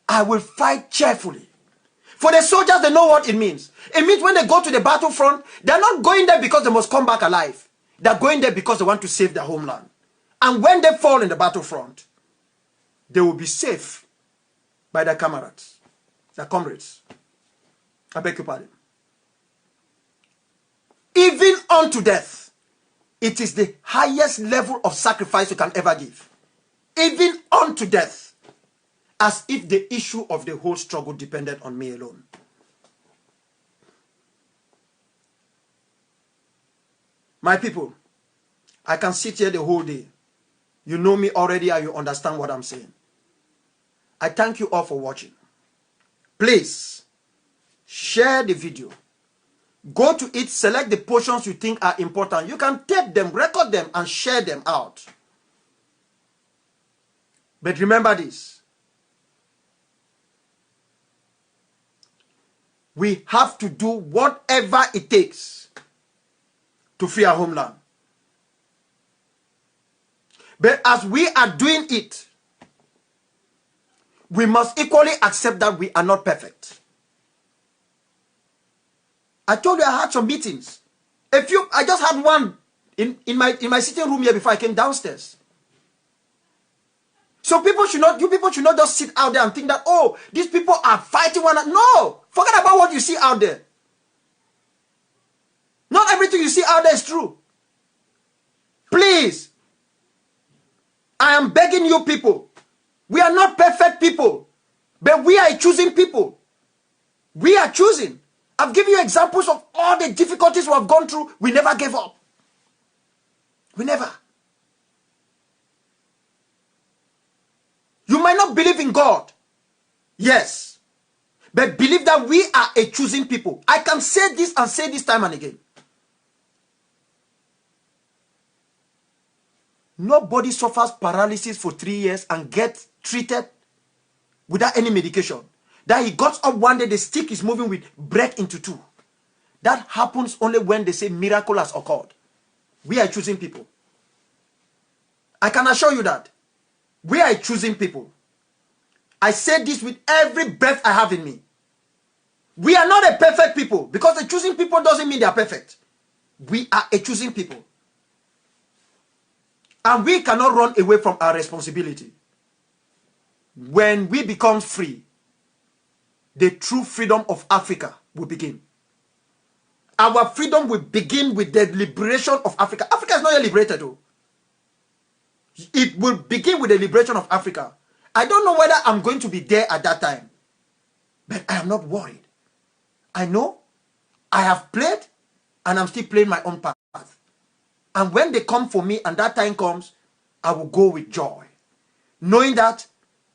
I will fight cheerfully. For the soldiers, they know what it means. It means when they go to the battlefront, they're not going there because they must come back alive. They're going there because they want to save their homeland. And when they fall in the battlefront, they will be safe by their comrades. Their comrades. I beg your pardon. Even unto death, it is the highest level of sacrifice you can ever give. Even unto death, as if the issue of the whole struggle depended on me alone. My people, I can sit here the whole day. You know me already and you understand what I'm saying. I thank you all for watching. Please, share the video. Go to it, select the portions you think are important. You can tape them, record them, and share them out. But remember this. We have to do whatever it takes to free our homeland. But as we are doing it, we must equally accept that we are not perfect. I told you I had some meetings. I just had one in my sitting room here before I came downstairs. So you people should not just sit out there and think that, oh, these people are fighting one another. No! Forget about what you see out there. Not everything you see out there is true. Please. I am begging you people. We are not perfect people, but we are choosing people. We are choosing. I've given you examples of all the difficulties we have gone through. We never gave up. We never. You might not believe in God. Yes. But believe that we are a choosing people. I can say this and say this time and again. Nobody suffers paralysis for 3 years and gets treated without any medication. That he got up one day, the stick is moving with break into two. That happens only when they say miracle has occurred. We are choosing people. I can assure you that. We are choosing people. I say this with every breath I have in me. We are not a perfect people, because a choosing people doesn't mean they are perfect. We are a choosing people. And we cannot run away from our responsibility. When we become free, the true freedom of Africa will begin. Our freedom will begin with the liberation of Africa. Africa is not yet liberated though. It will begin with the liberation of Africa. I don't know whether I'm going to be there at that time, but I am not worried. I know I have played and I'm still playing my own path. And when they come for me and that time comes, I will go with joy, knowing that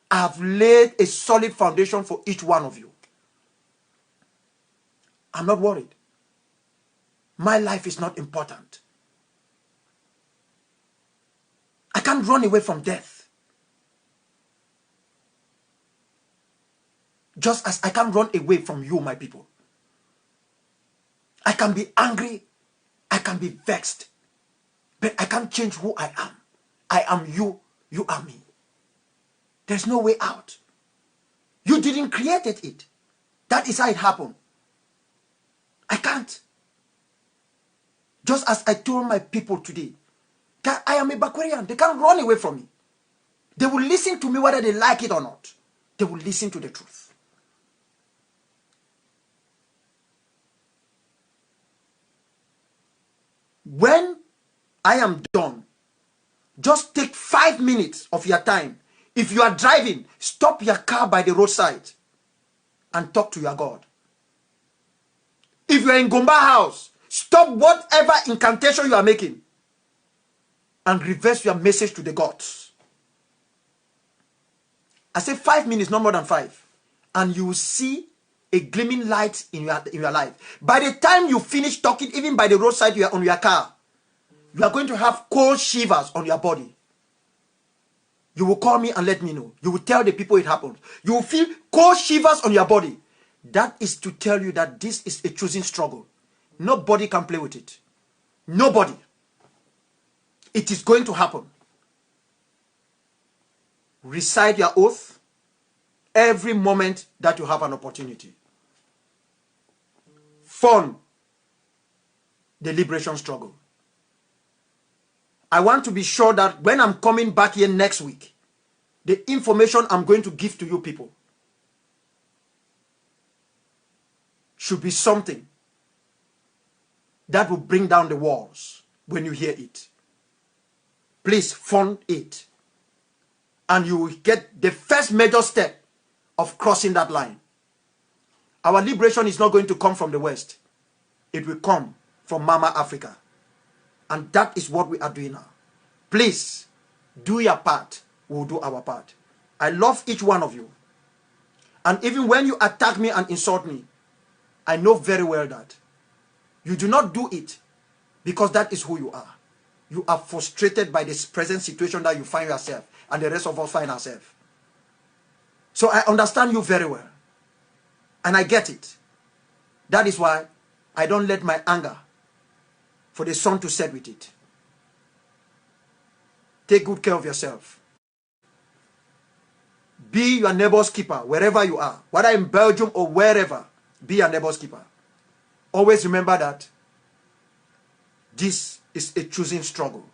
I have laid a solid foundation for each one of you. I'm not worried. My life is not important. I can't run away from death. Just as I can't run away from you, my people. I can be angry. I can be vexed. But I can't change who I am. I am you. You are me. There's no way out. You didn't create it. That is how it happened. I can't. Just as I told my people today, that I am a Bakwarian. They can't run away from me. They will listen to me whether they like it or not. They will listen to the truth. When I am done, just take 5 minutes of your time. If you are driving, stop your car by the roadside and talk to your God. If you are in Gomba house, stop whatever incantation you are making and reverse your message to the gods. I say 5 minutes, not more than 5. And you will see a gleaming light in your life. By the time you finish talking, even by the roadside you are on your car, you are going to have cold shivers on your body. You will call me and let me know. You will tell the people it happened. You will feel cold shivers on your body. That is to tell you that this is a choosing struggle. Nobody can play with it. Nobody. It is going to happen. Recite your oath every moment that you have an opportunity. Fund the liberation struggle. I want to be sure that when I'm coming back here next week, the information I'm going to give to you people should be something that will bring down the walls when you hear it. Please fund it. And you will get the first major step of crossing that line. Our liberation is not going to come from the West. It will come from Mama Africa. And that is what we are doing now. Please, do your part. We'll do our part. I love each one of you. And even when you attack me and insult me, I know very well that you do not do it because that is who you are. You are frustrated by this present situation that you find yourself and the rest of us find ourselves. So I understand you very well. And I get it. That is why I don't let my anger for the sun to set with it. Take good care of yourself. Be your neighbor's keeper wherever you are. Whether in Belgium or wherever, be your neighbor's keeper. Always remember that this is a choosing struggle.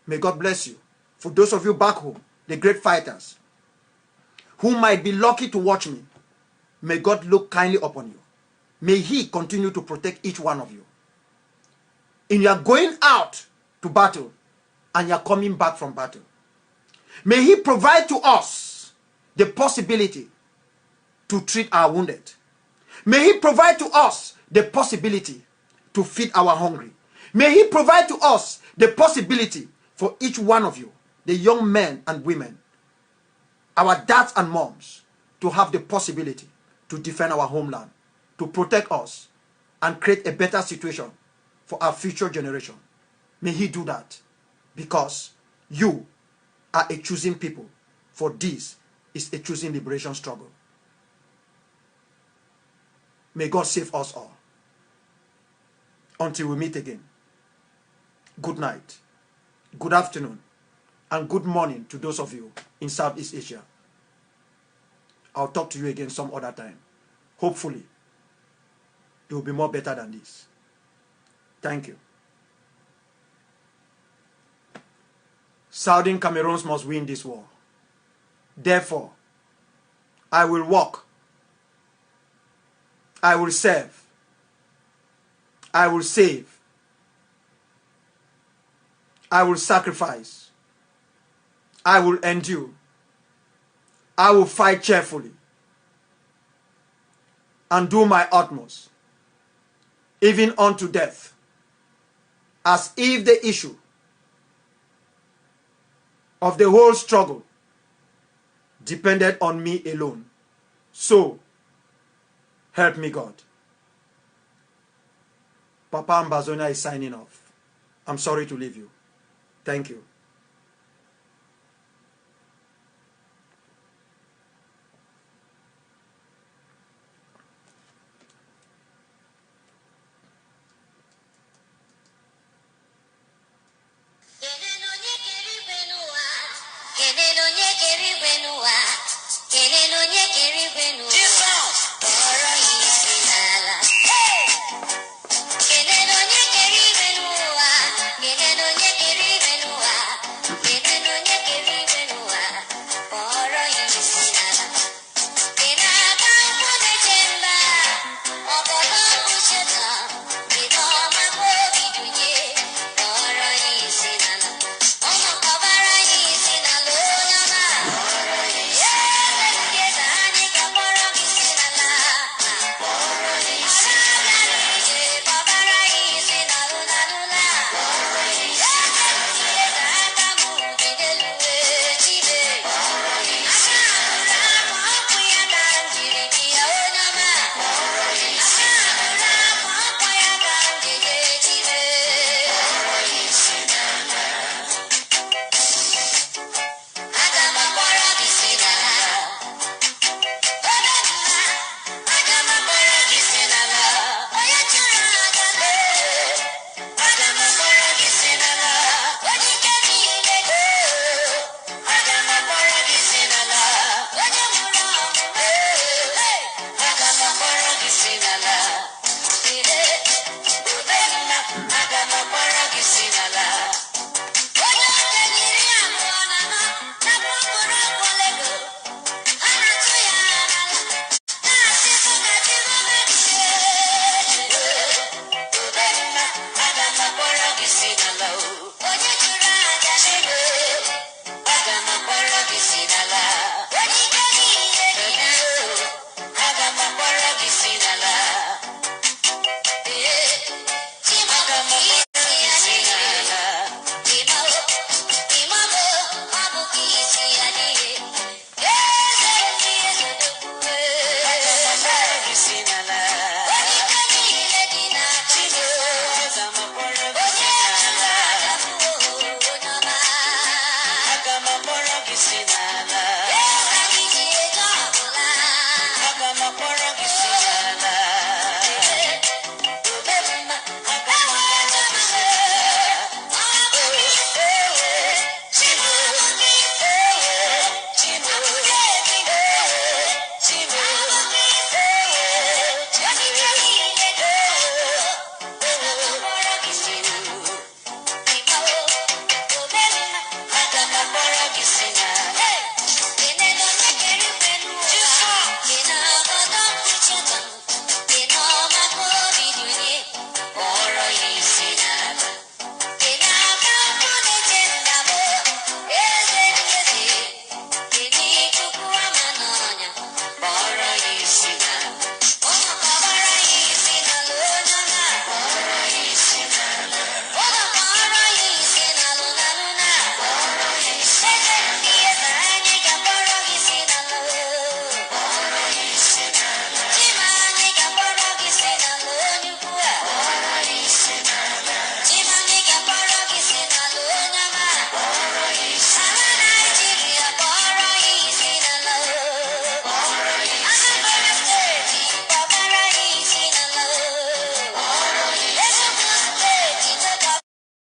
May God bless you. For those of you back home, the great fighters, who might be lucky to watch me, may God look kindly upon you. May He continue to protect each one of you. In your going out to battle, and you're coming back from battle. May he provide to us the possibility to treat our wounded. May he provide to us the possibility to feed our hungry. May he provide to us the possibility for each one of you, the young men and women, our dads and moms, to have the possibility to defend our homeland, to protect us, and create a better situation for our future generation. May he do that, because you are a choosing people, for this is a choosing liberation struggle. May God save us all. Until we meet again, good night, good afternoon, and good morning to those of you in Southeast Asia. I'll talk to you again some other time. Hopefully, it will be more better than this. Thank you. Southern Cameroons must win this war. Therefore, I will walk. I will serve. I will save. I will sacrifice. I will endure. I will fight cheerfully and do my utmost, even unto death, as if the issue of the whole struggle depended on me alone. So, help me God. Papa Ambazonia is signing off. I'm sorry to leave you. Thank you.